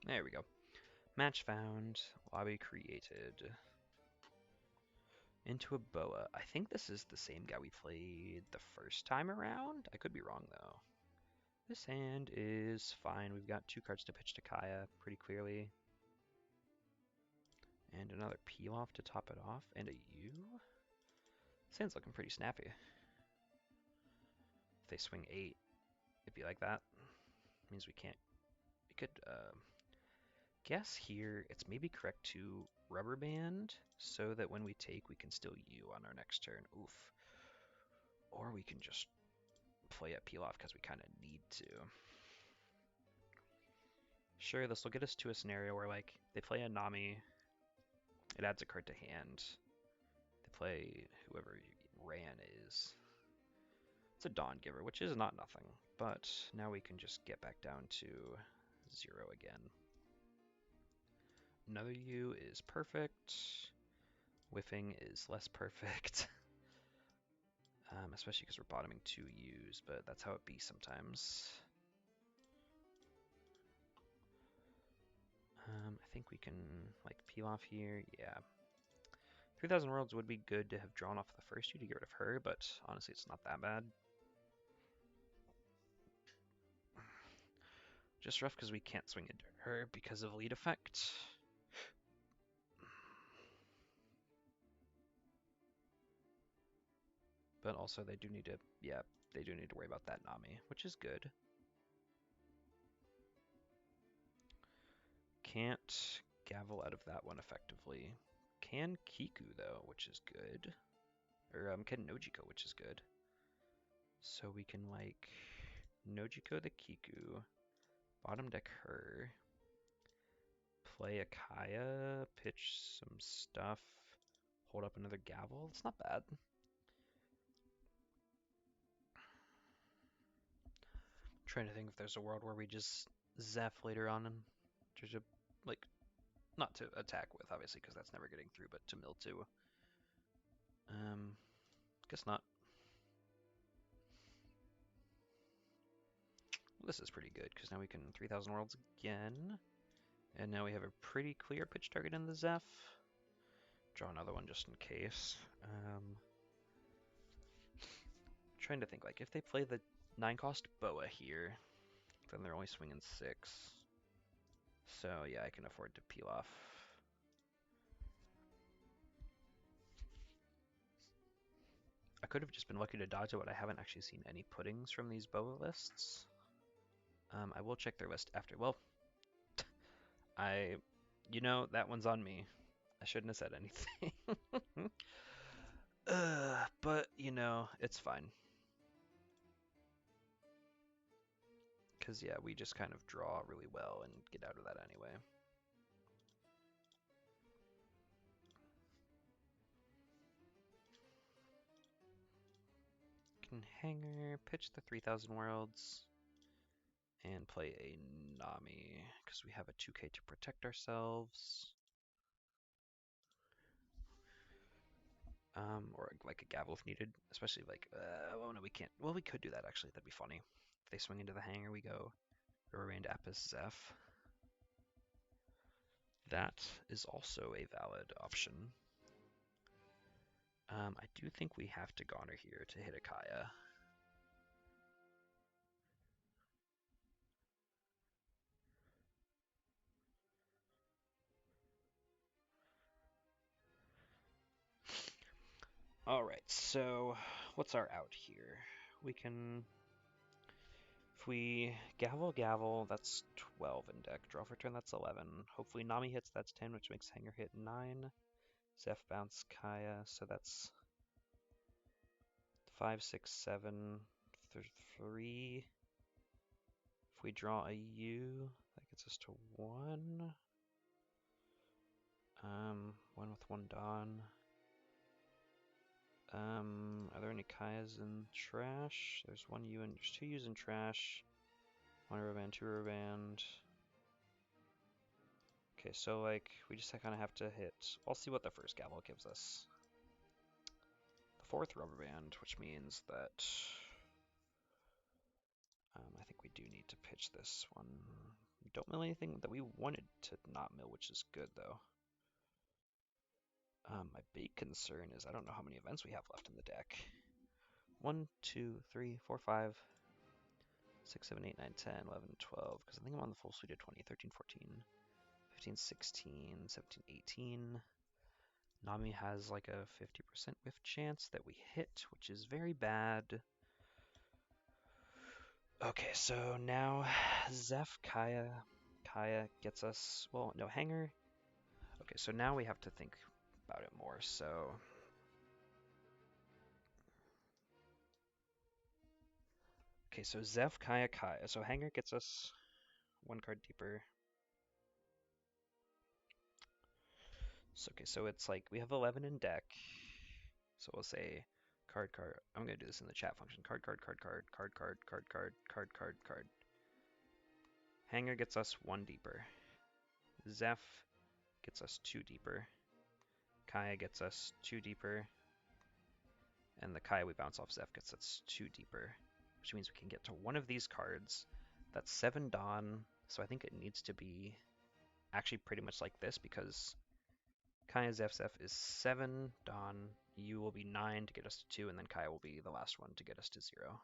Speaker 1: There we go. Match found, lobby created. Into a boa. I think this is the same guy we played the first time around. I could be wrong though. This hand is fine. We've got 2 cards to pitch to Kaya pretty clearly. And another peel off to top it off. And a U? This hand's looking pretty snappy. If they swing 8, it'd be like that. Means we can't. We could guess here it's maybe correct to rubber band so that when we take we can still U on our next turn. Oof. Or we can just play a peel off because we kind of need to. Sure, this will get us to a scenario where like they play a Nami, it adds a card to hand. They play whoever Ran is. It's a Dawn Giver, which is not nothing, but now we can just get back down to 0 again. Another U is perfect. Whiffing is less perfect. Especially because we're bottoming 2 U's, but that's how it be sometimes. I think we can like peel off here. Yeah. 3000 Worlds would be good to have drawn off the first U to get rid of her, but honestly it's not that bad. Just rough because we can't swing into her because of lead effect. But also they do need to, yeah, they do need to worry about that Nami, which is good. Can't gavel out of that one effectively. Can Kiku though, which is good. Or can Nojiko, which is good. So we can like Nojiko the Kiku, bottom deck her, play a Kaya, pitch some stuff, hold up another gavel. It's not bad. Trying to think if there's a world where we just Zeph later on and there's a, like, not to attack with, obviously, because that's never getting through, but to mill to. Guess not. Well, this is pretty good, because now we can 3000 worlds again, And now we have a pretty clear pitch target in the Zeph. Draw another one just in case. Trying to think, like, if they play the 9-cost Boa here, then they're only swinging 6. So, yeah, I can afford to peel off. I could have just been lucky to dodge it, but I haven't actually seen any puttings from these Boa lists. I will check their list after. Well, that one's on me. I shouldn't have said anything. But, it's fine. Because, yeah, we just kind of draw really well and get out of that anyway. Can Hanger, pitch the 3000 Worlds, and play a Nami, because we have a 2K to protect ourselves. Or like a gavel if needed, especially like, oh no, we can't. Well, we could do that actually. That'd be funny. If they swing into the Hanger, we go Riverwind, Apis, Zeph. That is also a valid option. I do think we have to Goner here to hit a Kaya. Alright, so what's our out here? We can, if we gavel, that's 12 in deck. Draw for turn, that's 11. Hopefully Nami hits, that's 10, which makes Hanger hit 9. Zeph bounce Kaya, so that's 5, 6, 7, 3. If we draw a U, that gets us to 1. 1 with 1 Dawn. Are there any Kayas in trash? There's 1 U and there's 2 U's in trash. 1 Ruband, 2 Ruband. Okay, so like we just kind of have to hit. I'll see what the first gavel gives us. The 4th rubber band, which means that I think we do need to pitch this one. We don't mill anything that we wanted to not mill, which is good though. My big concern is I don't know how many events we have left in the deck. 1, 2, 3, 4, 5, 6, 7, 8, 9, 10, 11, 12, because I think I'm on the full suite of 20, 13, 14, 15, 16, 17, 18. Nami has like a 50% whiff chance that we hit, which is very bad. Okay, so now Zeph, Kaya gets us, well, no, Hanger. Okay, so now we have to think about it more, so. Okay, so Zeph, Kaya. So Hanger gets us 1 card deeper. So, okay, so it's like we have 11 in deck. So we'll say card. I'm going to do this in the chat function. Card. Hanger gets us 1 deeper. Zeph gets us 2 deeper. Kaya gets us 2 deeper. And the Kaya we bounce off Zeph gets us 2 deeper, which means we can get to one of these cards. That's 7 Dawn, so I think it needs to be actually pretty much like this because Kaya Zeph is 7 Dawn, U will be 9 to get us to 2, and then Kaya will be the last one to get us to 0.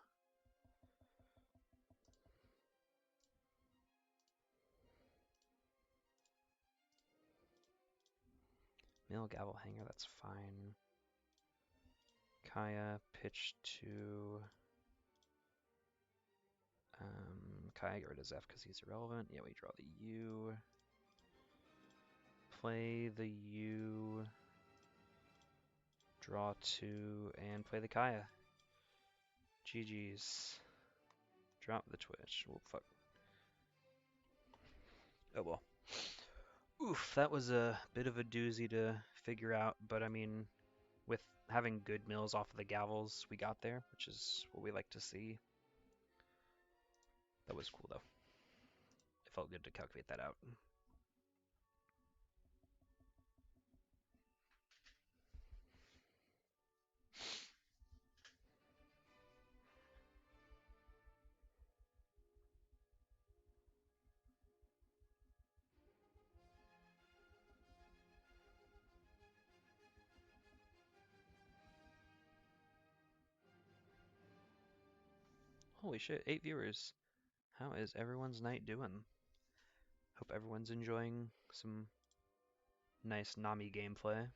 Speaker 1: Mill, Gavel, Hanger, that's fine. Kaya, pitch to Kaya, get rid of Zeph because he's irrelevant. Yeah, we draw the U. Play the U. Draw 2 and play the Kaya. GG's. Drop the Twitch. Oh, fuck. Oh, well. Oof, that was a bit of a doozy to figure out, but I mean, with having good mills off of the gavels, we got there, which is what we like to see. That was cool, though. It felt good to calculate that out. Holy shit, 8 viewers. How is everyone's night doing? Hope everyone's enjoying some nice Nami gameplay.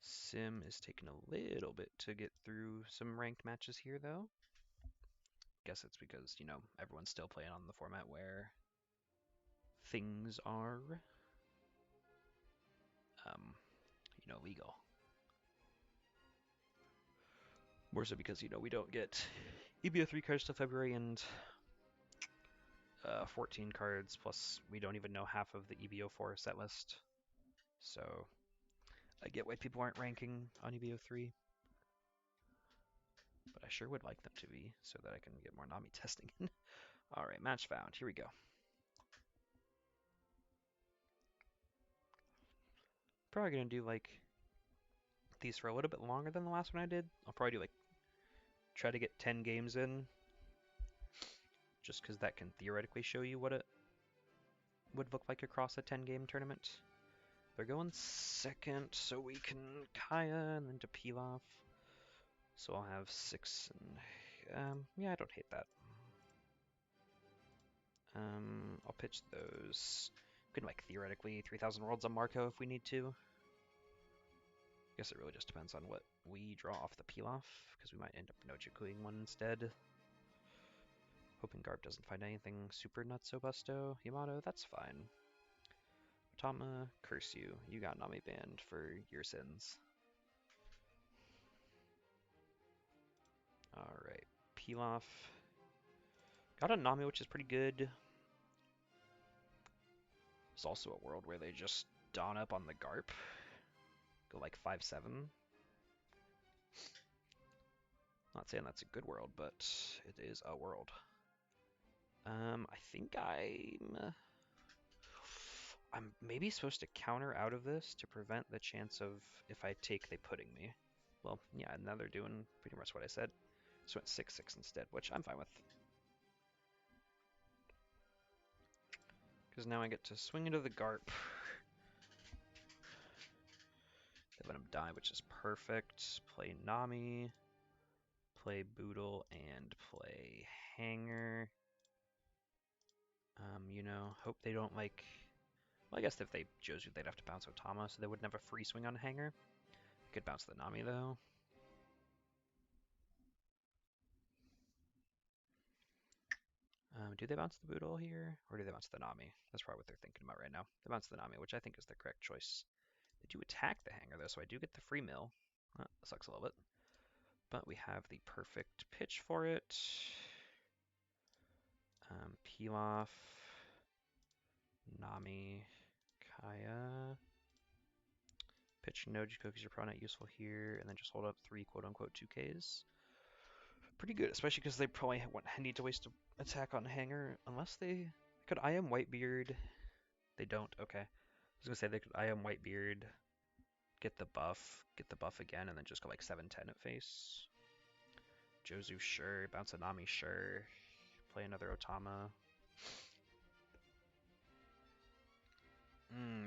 Speaker 1: Sim is taking a little bit to get through some ranked matches here, though. Guess it's because, you know, everyone's still playing on the format where things are, you know, legal. More so because, you know, we don't get EB03 cards till February and 14 cards, plus we don't even know half of the EB04 set list. So I get why people aren't ranking on EB03. But I sure would like them to be, so that I can get more Nami testing in. Alright, match found. Here we go. Probably gonna do like these for a little bit longer than the last one I did. I'll probably do like try to get 10 games in, just because that can theoretically show you what it would look like across a 10-game tournament. They're going second, so we can Kaya and then to Pilaf. So I'll have 6 and yeah, I don't hate that. I'll pitch those. We can like theoretically 3,000 worlds on Marco if we need to. I guess it really just depends on what we draw off the Pilaf, because we might end up no-Chikuing one instead. Hoping Garb doesn't find anything super nutso-busto. Yamato, that's fine. Tama, curse you. You got Nami banned for your sins. Alright, Pilaf. Got a Nami, which is pretty good. There's also a world where they just dawn up on the Garp. Go like 5-7. Not saying that's a good world, but it is a world. I think I'm maybe supposed to counter out of this to prevent the chance of, if I take, they putting me. Well, yeah, now they're doing pretty much what I said. So went 6-6 instead, which I'm fine with. Because now I get to swing into the Garp. They let him die, which is perfect. Play Nami. Play Boodle and play Hanger. You know, hope they don't like... Well, I guess if they Jozu, they'd have to bounce Otama, so they wouldn't have a free swing on Hanger. Could bounce the Nami, though. Do they bounce the Boodle here, or do they bounce the Nami? That's probably what they're thinking about right now. They bounce the Nami, which I think is the correct choice. They do attack the Hanger, though, so I do get the free mill. That sucks a little bit. But we have the perfect pitch for it. Pilaf, Nami, Kaya. Pitch Nojiko because you're probably not useful here, and then just hold up 3 quote-unquote 2Ks. Pretty good, especially because they probably need to waste an attack on Hanger, unless they could IM Whitebeard. They don't, okay. I was going to say they could IM Whitebeard, get the buff again, and then just go like 7-10 at face. Jozu, sure. Bounce a Nami, sure. Play another Otama.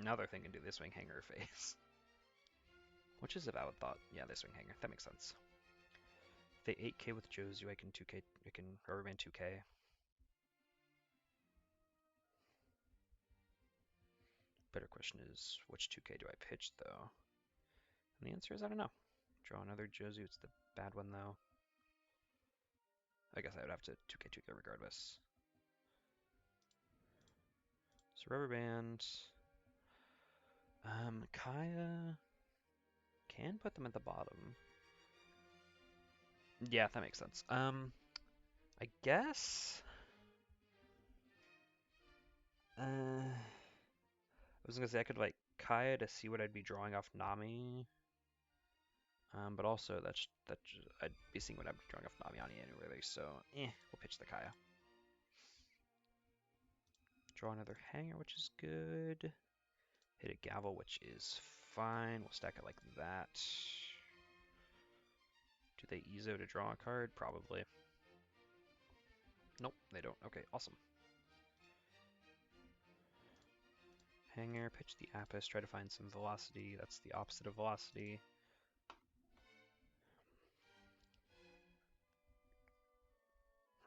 Speaker 1: Now they're thinking, do they swing Hanger face? Which is a valid thought. Yeah, they swing Hanger. That makes sense. If they 8K with Jozu, I can 2K, I can Rubberman 2K. Better question is, which 2K do I pitch, though? And the answer is, I don't know. Draw another Jozu, it's the bad one, though. I guess I would have to 2K regardless. So Rubber Band. Kaya can put them at the bottom. Yeah, that makes sense. I guess. I was gonna say I could like Kaya to see what I'd be drawing off Nami. But also I'd be seeing what I'd be drawing off Nami anyway, so we'll pitch the Kaya. Draw another Hanger, which is good. Hit a Gavel, which is fine. We'll stack it like that. Do they Ezo to draw a card? Probably. Nope, they don't. Okay, awesome. Hanger, pitch the Apis, try to find some velocity. That's the opposite of velocity.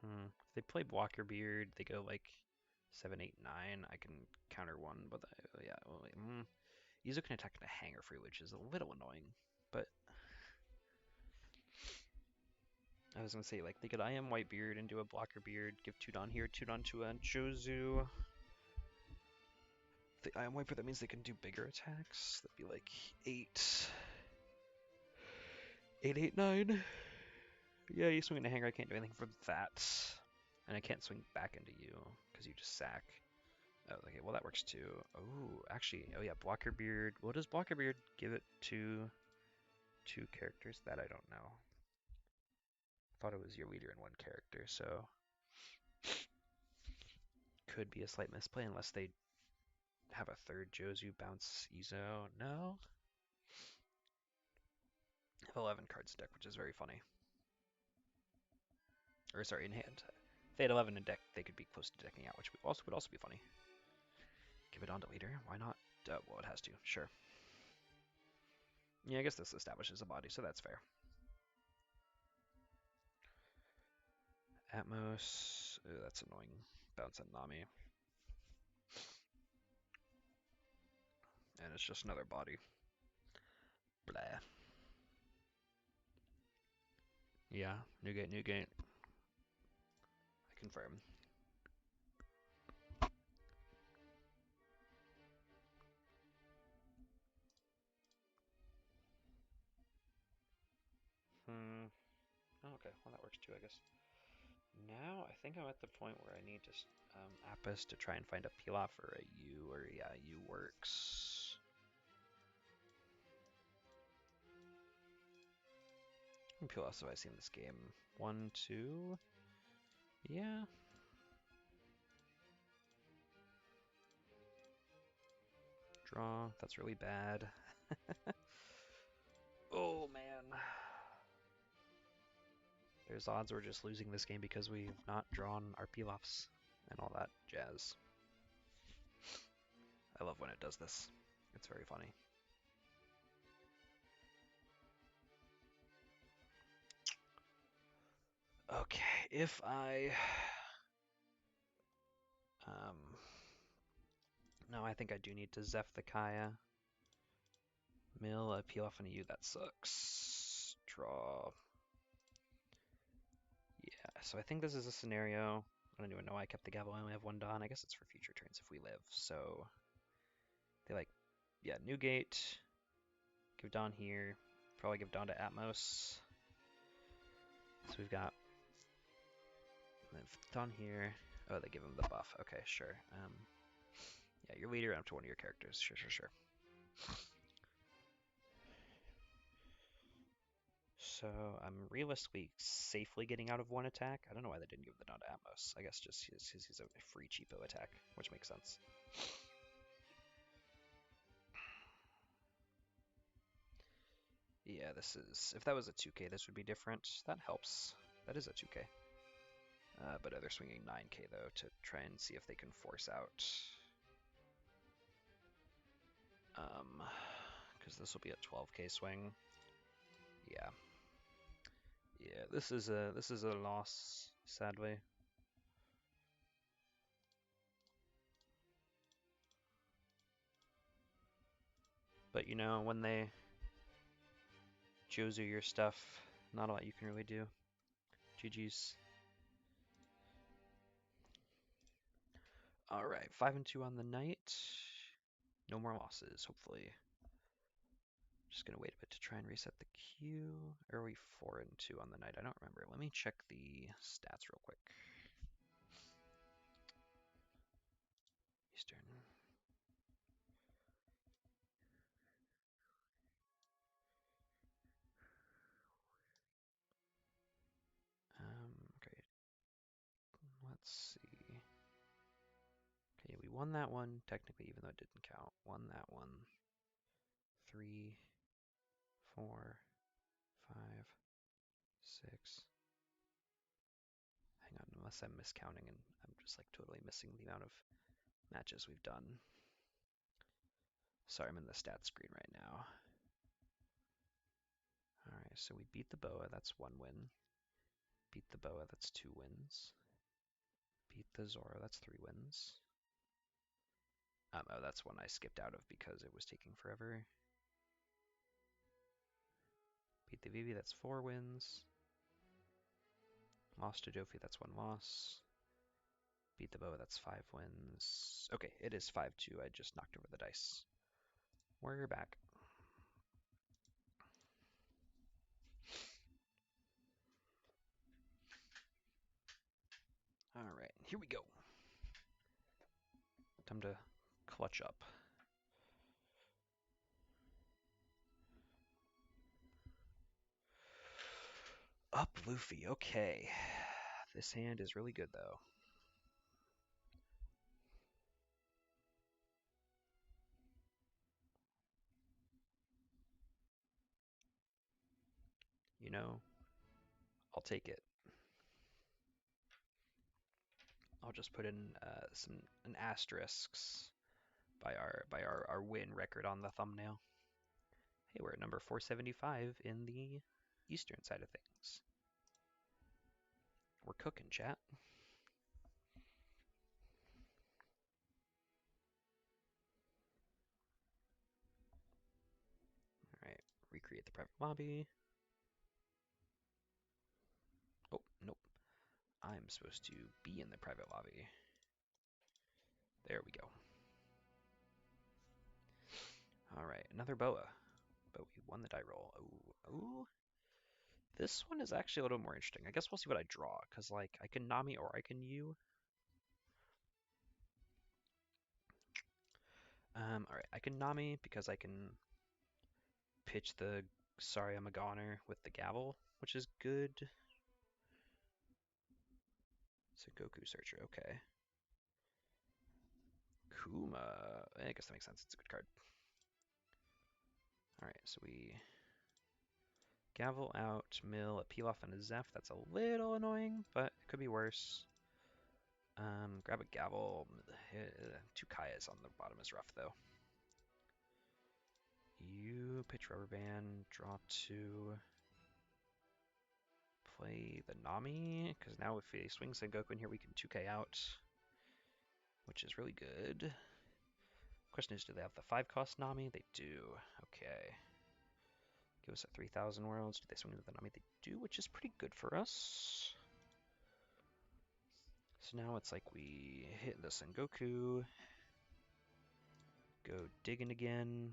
Speaker 1: If they play Blocker Beard, they go like 7, 8, 9. I can counter one, but yeah, well, Izo can attack into Hanger Free, which is a little annoying. But I was gonna say, like, they could IM Whitebeard and do a Blocker Beard, give 2 Don here, 2 Don to a Jozu. If they IM Whitebeard, that means they can do bigger attacks. That'd be like 8, 8, 8, 9. Yeah, you swing into Hanger, I can't do anything for that. And I can't swing back into you, because you just sack. Oh, okay, well that works too. Oh, actually, oh yeah, Blocker Beard. What does Blocker Beard give it to 2 characters? That I don't know. I thought it was your leader in 1 character, so could be a slight misplay unless they have a 3rd Jozu bounce Izo. No? I have 11 cards in deck, which is very funny. Or sorry, in hand. If they had 11 in deck, they could be close to decking out, which would also be funny. Give it on to leader. Why not? Well, it has to. Sure. Yeah, I guess this establishes a body, so that's fair. Atmos. Ooh, that's annoying. Bounce on Nami. And it's just another body. Blah. Yeah, Newgate, Newgate. I confirm. Oh, okay, well that works too, I guess. Now I think I'm at the point where I need to Apis to try and find a Pilaf or a U, or yeah, U works. How many Pilafs have I seen this game? 1, 2? Yeah. Draw, that's really bad. Oh man. There's odds we're just losing this game because we've not drawn our Pilafs and all that jazz. I love when it does this. It's very funny. Okay, if I... No, I think I do need to Zeph the Kaya. Mill, a peel off on a U, that sucks. Draw. Yeah, so I think this is a scenario. I don't even know why I kept the gavel. I only have 1 Don. I guess it's for future turns if we live. So they like, yeah, Newgate. Give Don here. Probably give Don to Atmos. So we've got Don here. Oh, they give him the buff. Okay, sure. Yeah, your leader up to 1 of your characters. Sure, sure, sure. So I'm realistically safely getting out of 1 attack. I don't know why they didn't give the Don to Atmos. I guess just he's a free cheapo attack, which makes sense. Yeah, this is... If that was a 2k, this would be different. That helps. That is a 2k. But they're swinging 9k, though, to try and see if they can force out. Because this will be a 12k swing. Yeah. Yeah, this is a loss, sadly. But, you know, when they Jozu your stuff, not a lot you can really do. GG's. Alright, 5 and 2 on the night. No more losses, hopefully. Just gonna wait a bit to try and reset the queue. Or are we 4 and 2 on the night? I don't remember. Let me check the stats real quick. Eastern. Okay. Let's see. Okay, we won that one, technically, even though it didn't count. Won that one. 3, 4, 5, 6. Hang on, unless I'm miscounting and I'm just like totally missing the amount of matches we've done. Sorry, I'm in the stat screen right now. Alright, so we beat the Boa, that's 1 win. Beat the Boa, that's 2 wins. Beat the Zoro, that's 3 wins. Oh, that's one I skipped out of because it was taking forever. Beat the Vivi, that's 4 wins. Lost to Jofi, that's 1 loss. Beat the Boa, that's 5 wins. Okay, it is 5-2. I just knocked over the dice. We're back. Alright, here we go. Time to clutch up. Up Luffy, okay. This hand is really good though. You know, I'll take it. I'll just put in an asterisks by our win record on the thumbnail. Hey, we're at number 475 in the Eastern side of things. We're cooking, chat. Alright, recreate the private lobby. Oh, nope. I'm supposed to be in the private lobby. There we go. Alright, another Boa. But we won the die roll. Ooh. This one is actually a little more interesting. I guess we'll see what I draw, because like I can Nami or I can Yu. Alright, I can Nami because I can pitch the Sorry I'm a Goner with the gavel, which is good. It's a Goku Searcher, okay. Kuma. I guess that makes sense. It's a good card. Alright, so we gavel out, mill, a peel off, and a Zeph. That's a little annoying, but it could be worse. Grab a gavel. 2 Kayas on the bottom is rough, though. You pitch Rubber Band, draw 2. Play the Nami, because now if he swings Sengoku in here, we can 2K out, which is really good. Question is, do they have the 5-cost Nami? They do. Okay. Give us a 3,000 worlds. Do they swing into the Nami? They do, which is pretty good for us. So now it's like we hit the Sengoku, go digging again,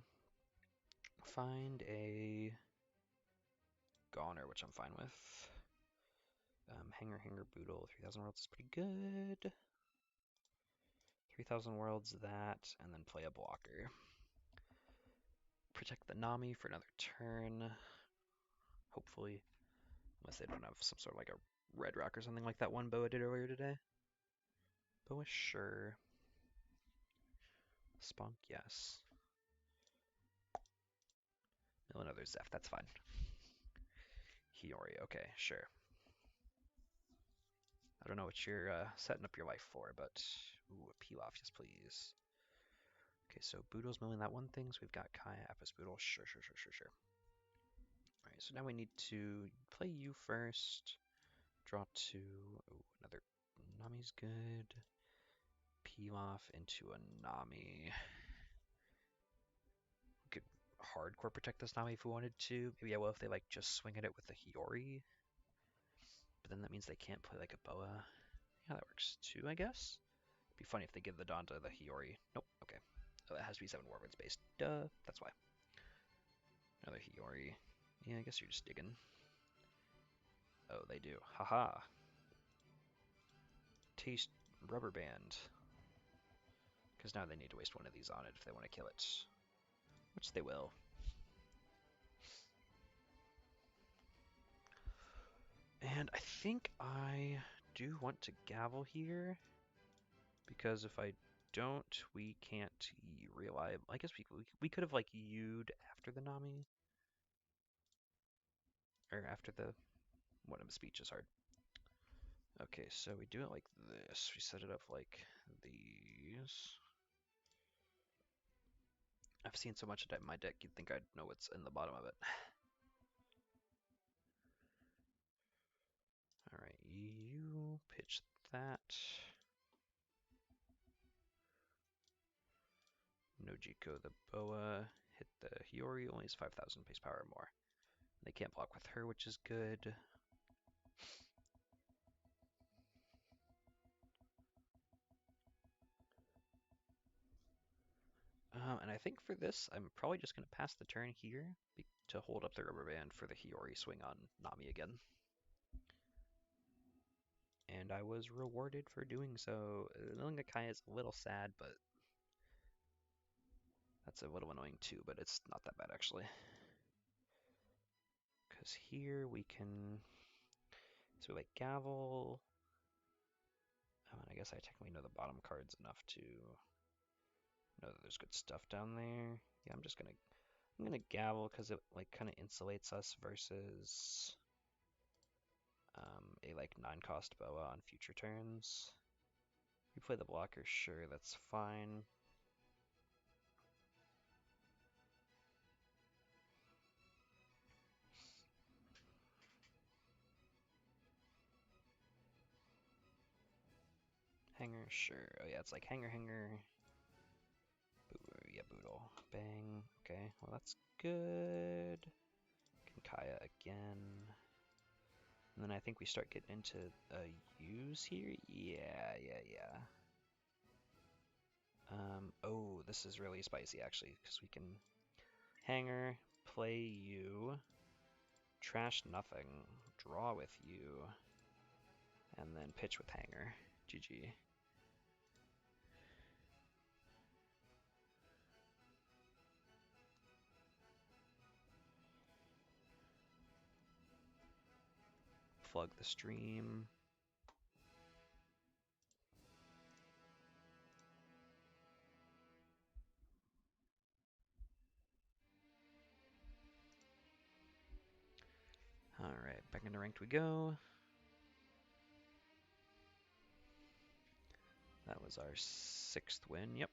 Speaker 1: find a Goner, which I'm fine with. Hanger, Boodle, 3,000 worlds is pretty good. 3,000 worlds that, and then play a blocker. Protect the Nami for another turn. Hopefully. Unless they don't have some sort of like a red rock or something like that one Boa did earlier today. Boa, sure. Spunk, yes. Mill another Zeph, that's fine. Hiyori, okay, sure. I don't know what you're setting up your life for, but ooh, a peel off, yes please. Okay, so Boodle's milling that one thing, so we've got Kaya, Apis Boodle, sure. Alright, so now we need to play you first. Draw 2. Ooh, another Nami's good. Peel off into a Nami. We could hardcore protect this Nami if we wanted to. Maybe I will if they like just swing at it with the Hiyori. But then that means they can't play like a Boa. Yeah, that works too, I guess. Be funny if they give the Donta the Hiyori. Nope, okay. So that has to be 7 Warwind space. Duh, that's why. Another Hiyori. Yeah, I guess you're just digging. Oh, they do. Haha. Taste Rubber Band. Because now they need to waste one of these on it if they want to kill it. Which they will. And I think I do want to gavel here. Because if I don't, we can't reliable. I guess we could have like U'd after the Nami. Or after the one of the speech is hard. Okay, so we do it like this. We set it up like these. I've seen so much of that in my deck, you'd think I'd know what's in the bottom of it. Alright, you pitch that. Nojiko the Boa, hit the Hiyori, only has 5,000 base power or more. They can't block with her, which is good. And I think for this, I'm probably just going to pass the turn here to hold up the rubber band for the Hiyori swing on Nami again. And I was rewarded for doing so. Kai is a little sad, but that's a little annoying too, but it's not that bad actually. Because here we can, so like Gavel, and I guess I technically know the bottom cards enough to know that there's good stuff down there. Yeah, I'm gonna Gavel because it like kind of insulates us versus a like 9-cost Boa on future turns. You play the blocker, sure, that's fine. Hanger, sure. Oh yeah, it's like hanger, yeah, boodle. Bang. Okay, well that's good. Kankaya again. And then I think we start getting into use here. Yeah. Oh, this is really spicy actually, because we can hanger, play you, trash nothing, draw with you, and then pitch with hanger. GG. Plug the stream. Alright, back into ranked we go. That was our 6th win, yep.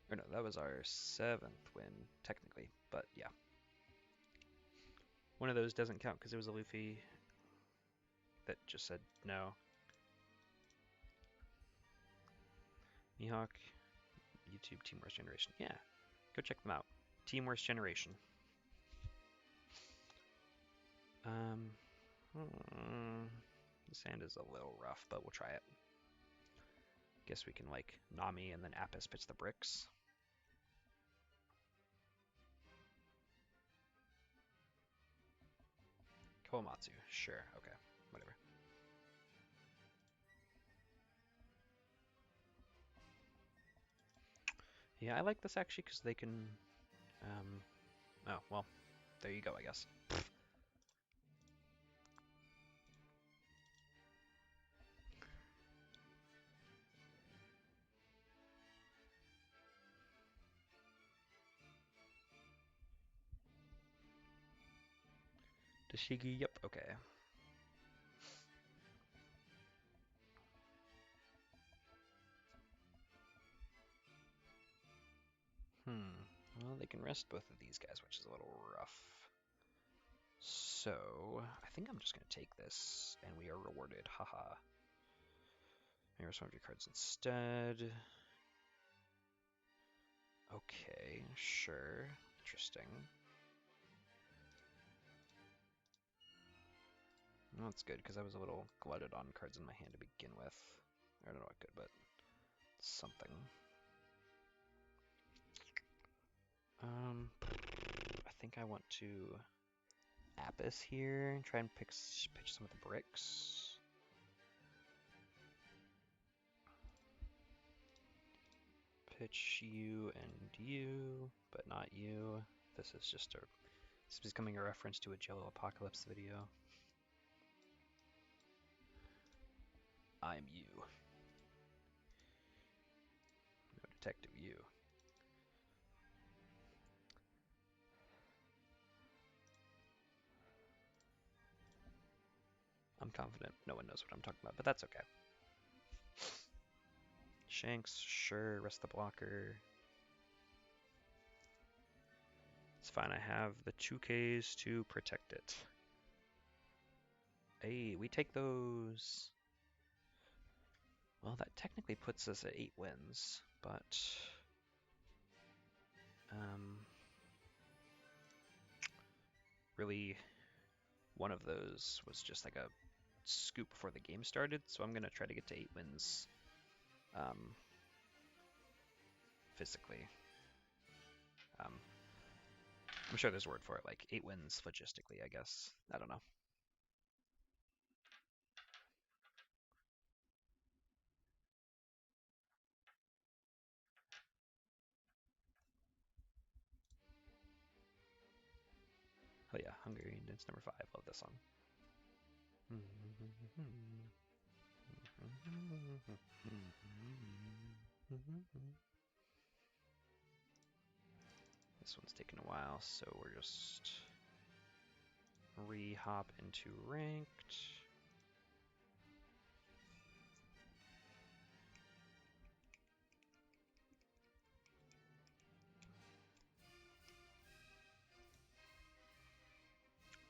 Speaker 1: Or no, that was our 7th win, technically, but yeah. One of those doesn't count because it was a Luffy that just said no. Mihawk, YouTube Team Worst Generation. Yeah, go check them out. Team Worst Generation. The sand is a little rough, but we'll try it. Guess we can like Nami and then Apis pitch the bricks. Kawamatsu, sure, okay, whatever. Yeah, I like this actually because they can, oh, well, there you go, I guess. Dashigi, yep, okay. Well, they can rest both of these guys, which is a little rough. So, I think I'm just going to take this, and we are rewarded. Haha. Maybe some of your cards instead. Okay, sure. Interesting. Well, that's good, because I was a little glutted on cards in my hand to begin with. I don't know what good, but something. I think I want to Apis here and try and pitch some of the bricks. Pitch you and you, but not you. This is just this is becoming a reference to a Jello Apocalypse video. I'm you. No detective you. I'm confident no one knows what I'm talking about, but that's okay. Shanks, sure, rest the blocker. fine. I have the 2Ks to protect it. Hey, we take those. Well, that technically puts us at 8 wins, but really one of those was just like a scoop before the game started, so I'm going to try to get to 8 wins physically. I'm sure there's a word for it, like 8 wins logistically, I guess. I don't know. Oh yeah, Hungarian Dance number 5. Love this song. This one's taking a while, so we're just re-hop into ranked.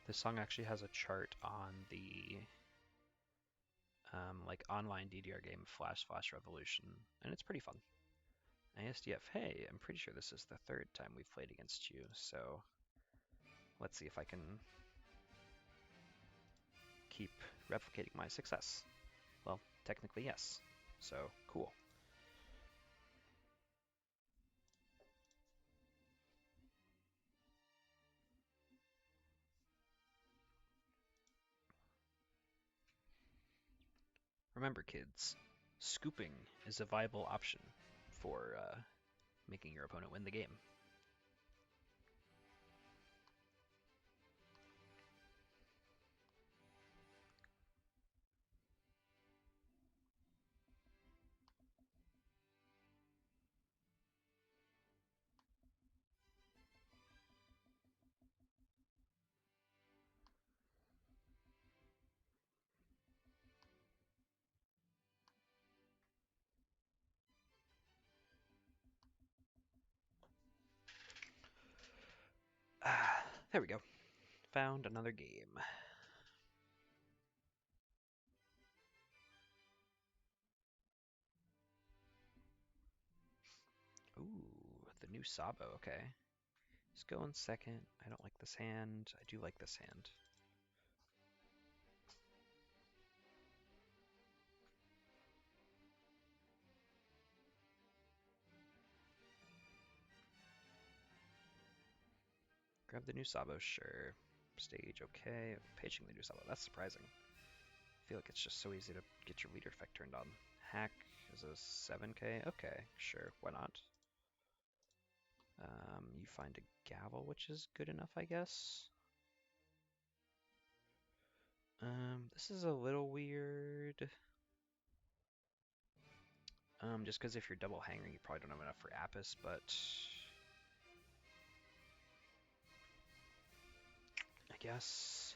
Speaker 1: This song actually has a chart on the like online DDR game Flash Revolution, and it's pretty fun. ISDF, hey, I'm pretty sure this is the 3rd time we've played against you, so let's see if I can keep replicating my success. Well, technically yes, so cool. Remember kids, scooping is a viable option for making your opponent win the game. There we go. Found another game. Ooh, the new Sabo, okay. Let's go in second. I don't like this hand. I do like this hand. Grab the new Sabo, sure. Stage, okay. Paging the new Sabo, that's surprising. I feel like it's just so easy to get your leader effect turned on. Hack is a 7k, okay, sure, why not? You find a gavel, which is good enough, I guess. This is a little weird. Just because if you're double hanging, you probably don't have enough for Apis, but I guess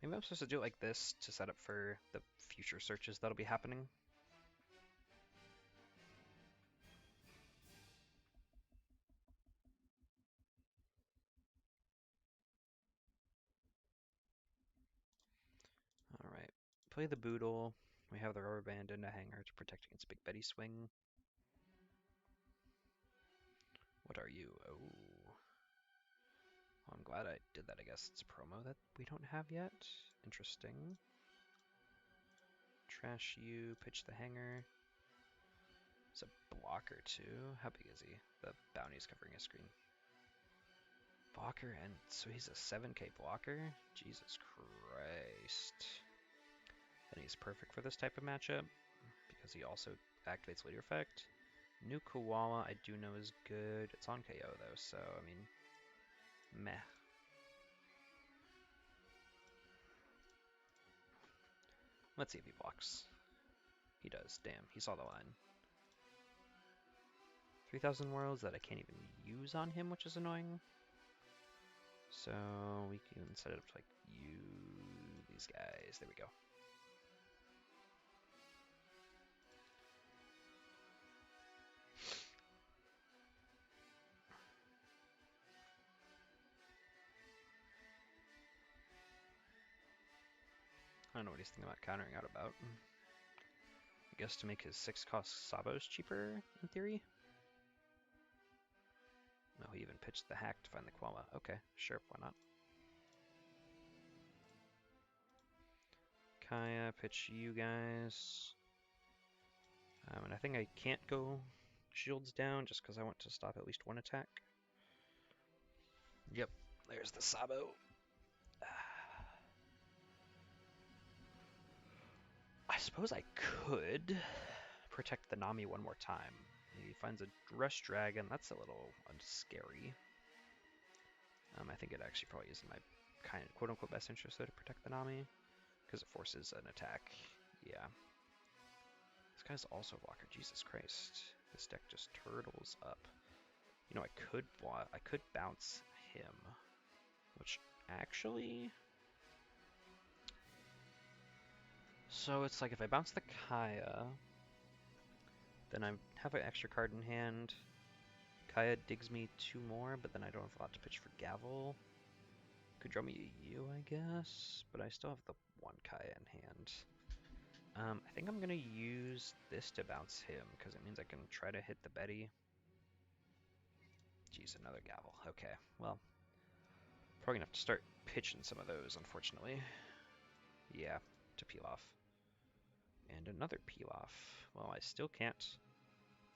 Speaker 1: maybe I'm supposed to do it like this to set up for the future searches that'll be happening. Alright, play the Boodle. We have the rubber band and a hanger to protect against Big Betty swing. What are you? Oh. Well, I'm glad I did that. I guess it's a promo that we don't have yet. Interesting. Trash you, pitch the hanger. It's a blocker too. How big is he? The bounty's covering his screen. Blocker, and so he's a 7k blocker? Jesus Christ. And he's perfect for this type of matchup because he also activates leader effect. New Koala I do know is good. It's on KO though, so I mean, meh. Let's see if he blocks. He does. Damn, he saw the line. 3,000 worlds that I can't even use on him, which is annoying. So we can set it up to like these guys. There we go. don't know what he's thinking about countering out about. I guess to make his 6-cost Sabos cheaper, in theory? No, he even pitched the hack to find the Quama. Okay, sure, why not? Kaya, pitch you guys. And I think I can't go shields down just because I want to stop at least one attack. Yep, there's the Sabo. I suppose I could protect the Nami one more time. He finds a Rush Dragon. That's a little unscary. I think it actually probably is in my kind of quote-unquote best interest though to protect the Nami because it forces an attack. Yeah. This guy's also a blocker. Jesus Christ. This deck just turtles up. You know, I could bounce him, which actually... So it's like if I bounce the Kaya, then I have an extra card in hand. Kaya digs me 2 more, but then I don't have a lot to pitch for Gavel. Could draw me a U, I guess, but I still have the 1 Kaya in hand. I think I'm going to use this to bounce him, because it means I can try to hit the Betty. Jeez, another Gavel. Okay, well, probably going to have to start pitching some of those, unfortunately. Yeah, to peel off. And another peel off. Well, I still can't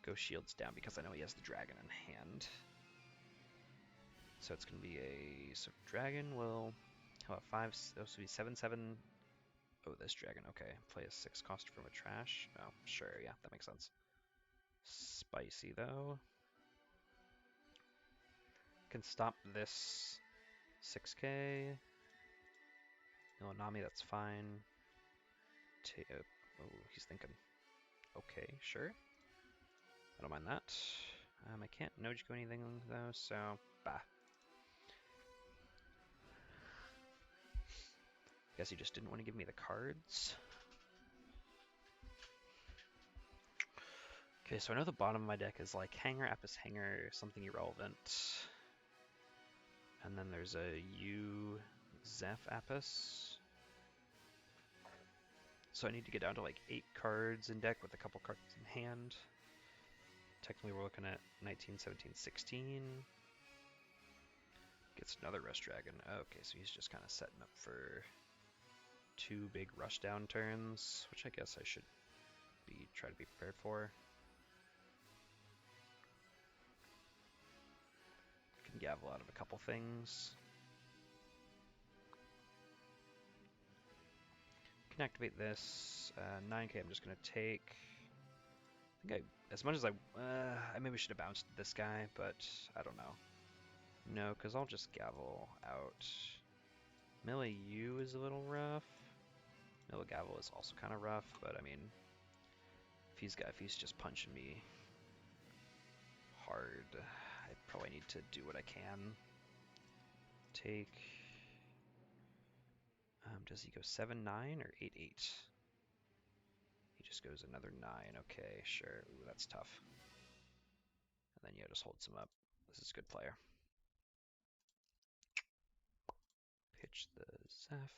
Speaker 1: go shields down because I know he has the dragon in hand. So it's going to be a... So dragon will... How about 5... This would be 7/7... Oh, this dragon. Okay. Play a 6 cost from a trash. Oh, sure. Yeah, that makes sense. Spicy, though. Can stop this 6k. No, Nami, that's fine. Oh, he's thinking. Okay, sure. I don't mind that. I can't no-go anything though, so bah. Guess he just didn't want to give me the cards. Okay, so I know the bottom of my deck is like Hanger, Apis Hanger, something irrelevant. And then there's a U Zeph Apis. So I need to get down to like 8 cards in deck with a couple cards in hand. Technically we're looking at 19, 17, 16. Gets another Rush Dragon. Okay, so he's just kind of setting up for 2 big rush down turns, which I guess I should try to be prepared for. Can gavel out of a couple things. Can activate this. 9k I'm just going to take. I think as much as I maybe should have bounced this guy, but I don't know. No, because I'll just gavel out. Melee U is a little rough. Melee gavel is also kind of rough, but I mean, if he's just punching me hard, I probably need to do what I can. Take. Does he go 7-9 or 8-8? He just goes another 9. Okay, sure. Ooh, that's tough. And then yeah, just holds him up. This is a good player. Pitch the Zeph.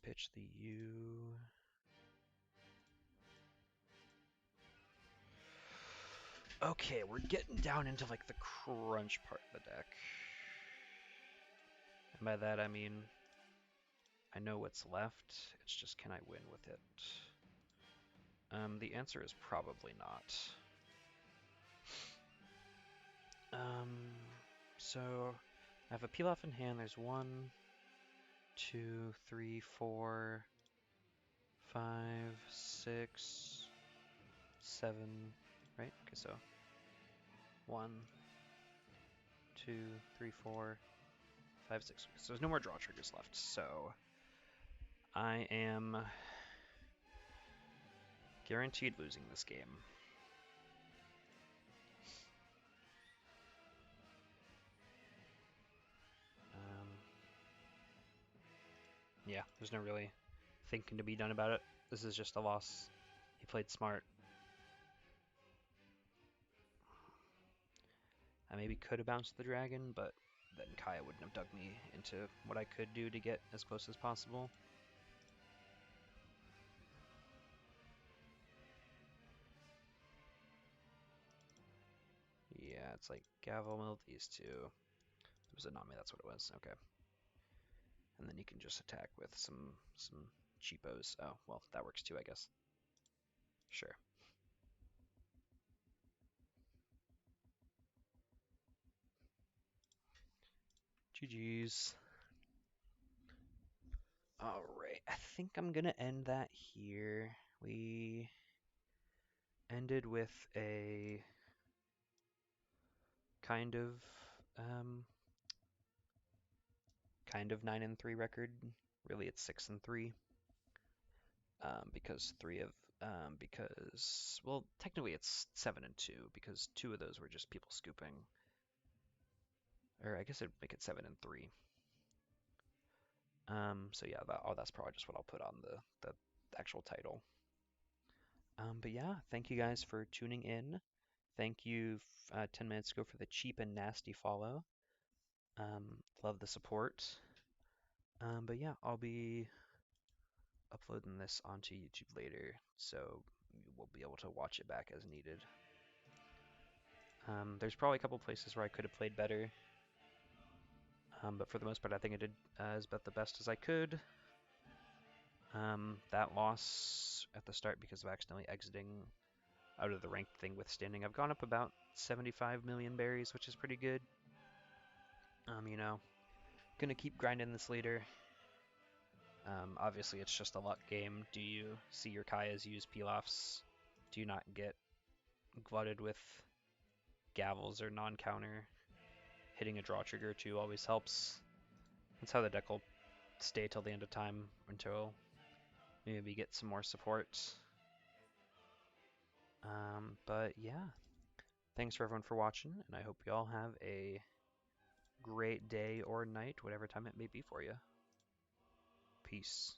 Speaker 1: Pitch the U. Okay, we're getting down into like the crunch part of the deck. And by that I mean I know what's left. It's just can I win with it? The answer is probably not. So I have a peel off in hand. There's 1, 2, 3, 4, 5, 6, 7, right? Okay, so 1, 2, 3, 4, 5, 6. So there's no more draw triggers left. So I am guaranteed losing this game. Yeah, there's no really thinking to be done about it. This is just a loss. He played smart. I maybe could have bounced the dragon, but then Kaya wouldn't have dug me into what I could do to get as close as possible. Yeah, it's like gavel mill these two. It was a Nami, that's what it was. Okay. And then you can just attack with some cheapos. Oh, well, that works too, I guess. Sure. GG's. Alright, I think I'm gonna end that here. We ended with a kind of um, kind of 9-3 record. Really, it's 6-3 because well, technically it's 7-2 because two of those were just people scooping, or I guess it'd make it 7-3. So yeah, that's probably just what I'll put on the actual title. But yeah, thank you guys for tuning in. Thank you 10 minutes ago for the cheap and nasty follow. Love the support. But yeah, I'll be uploading this onto YouTube later, so we'll be able to watch it back as needed. There's probably a couple places where I could have played better, but for the most part, I think I did as about the best as I could. That loss at the start because of accidentally exiting out of the ranked thing with standing, I've gone up about 75 million berries, which is pretty good. You know, gonna keep grinding this later. Obviously, it's just a luck game. Do you see your Kayas use Pilafs? Do you not get glutted with Gavels or non-counter? Hitting a draw trigger too always helps. That's how the deck will stay till the end of time until maybe get some more support. But yeah, thanks for everyone for watching, and I hope you all have a great day or night, whatever time it may be for you. Peace.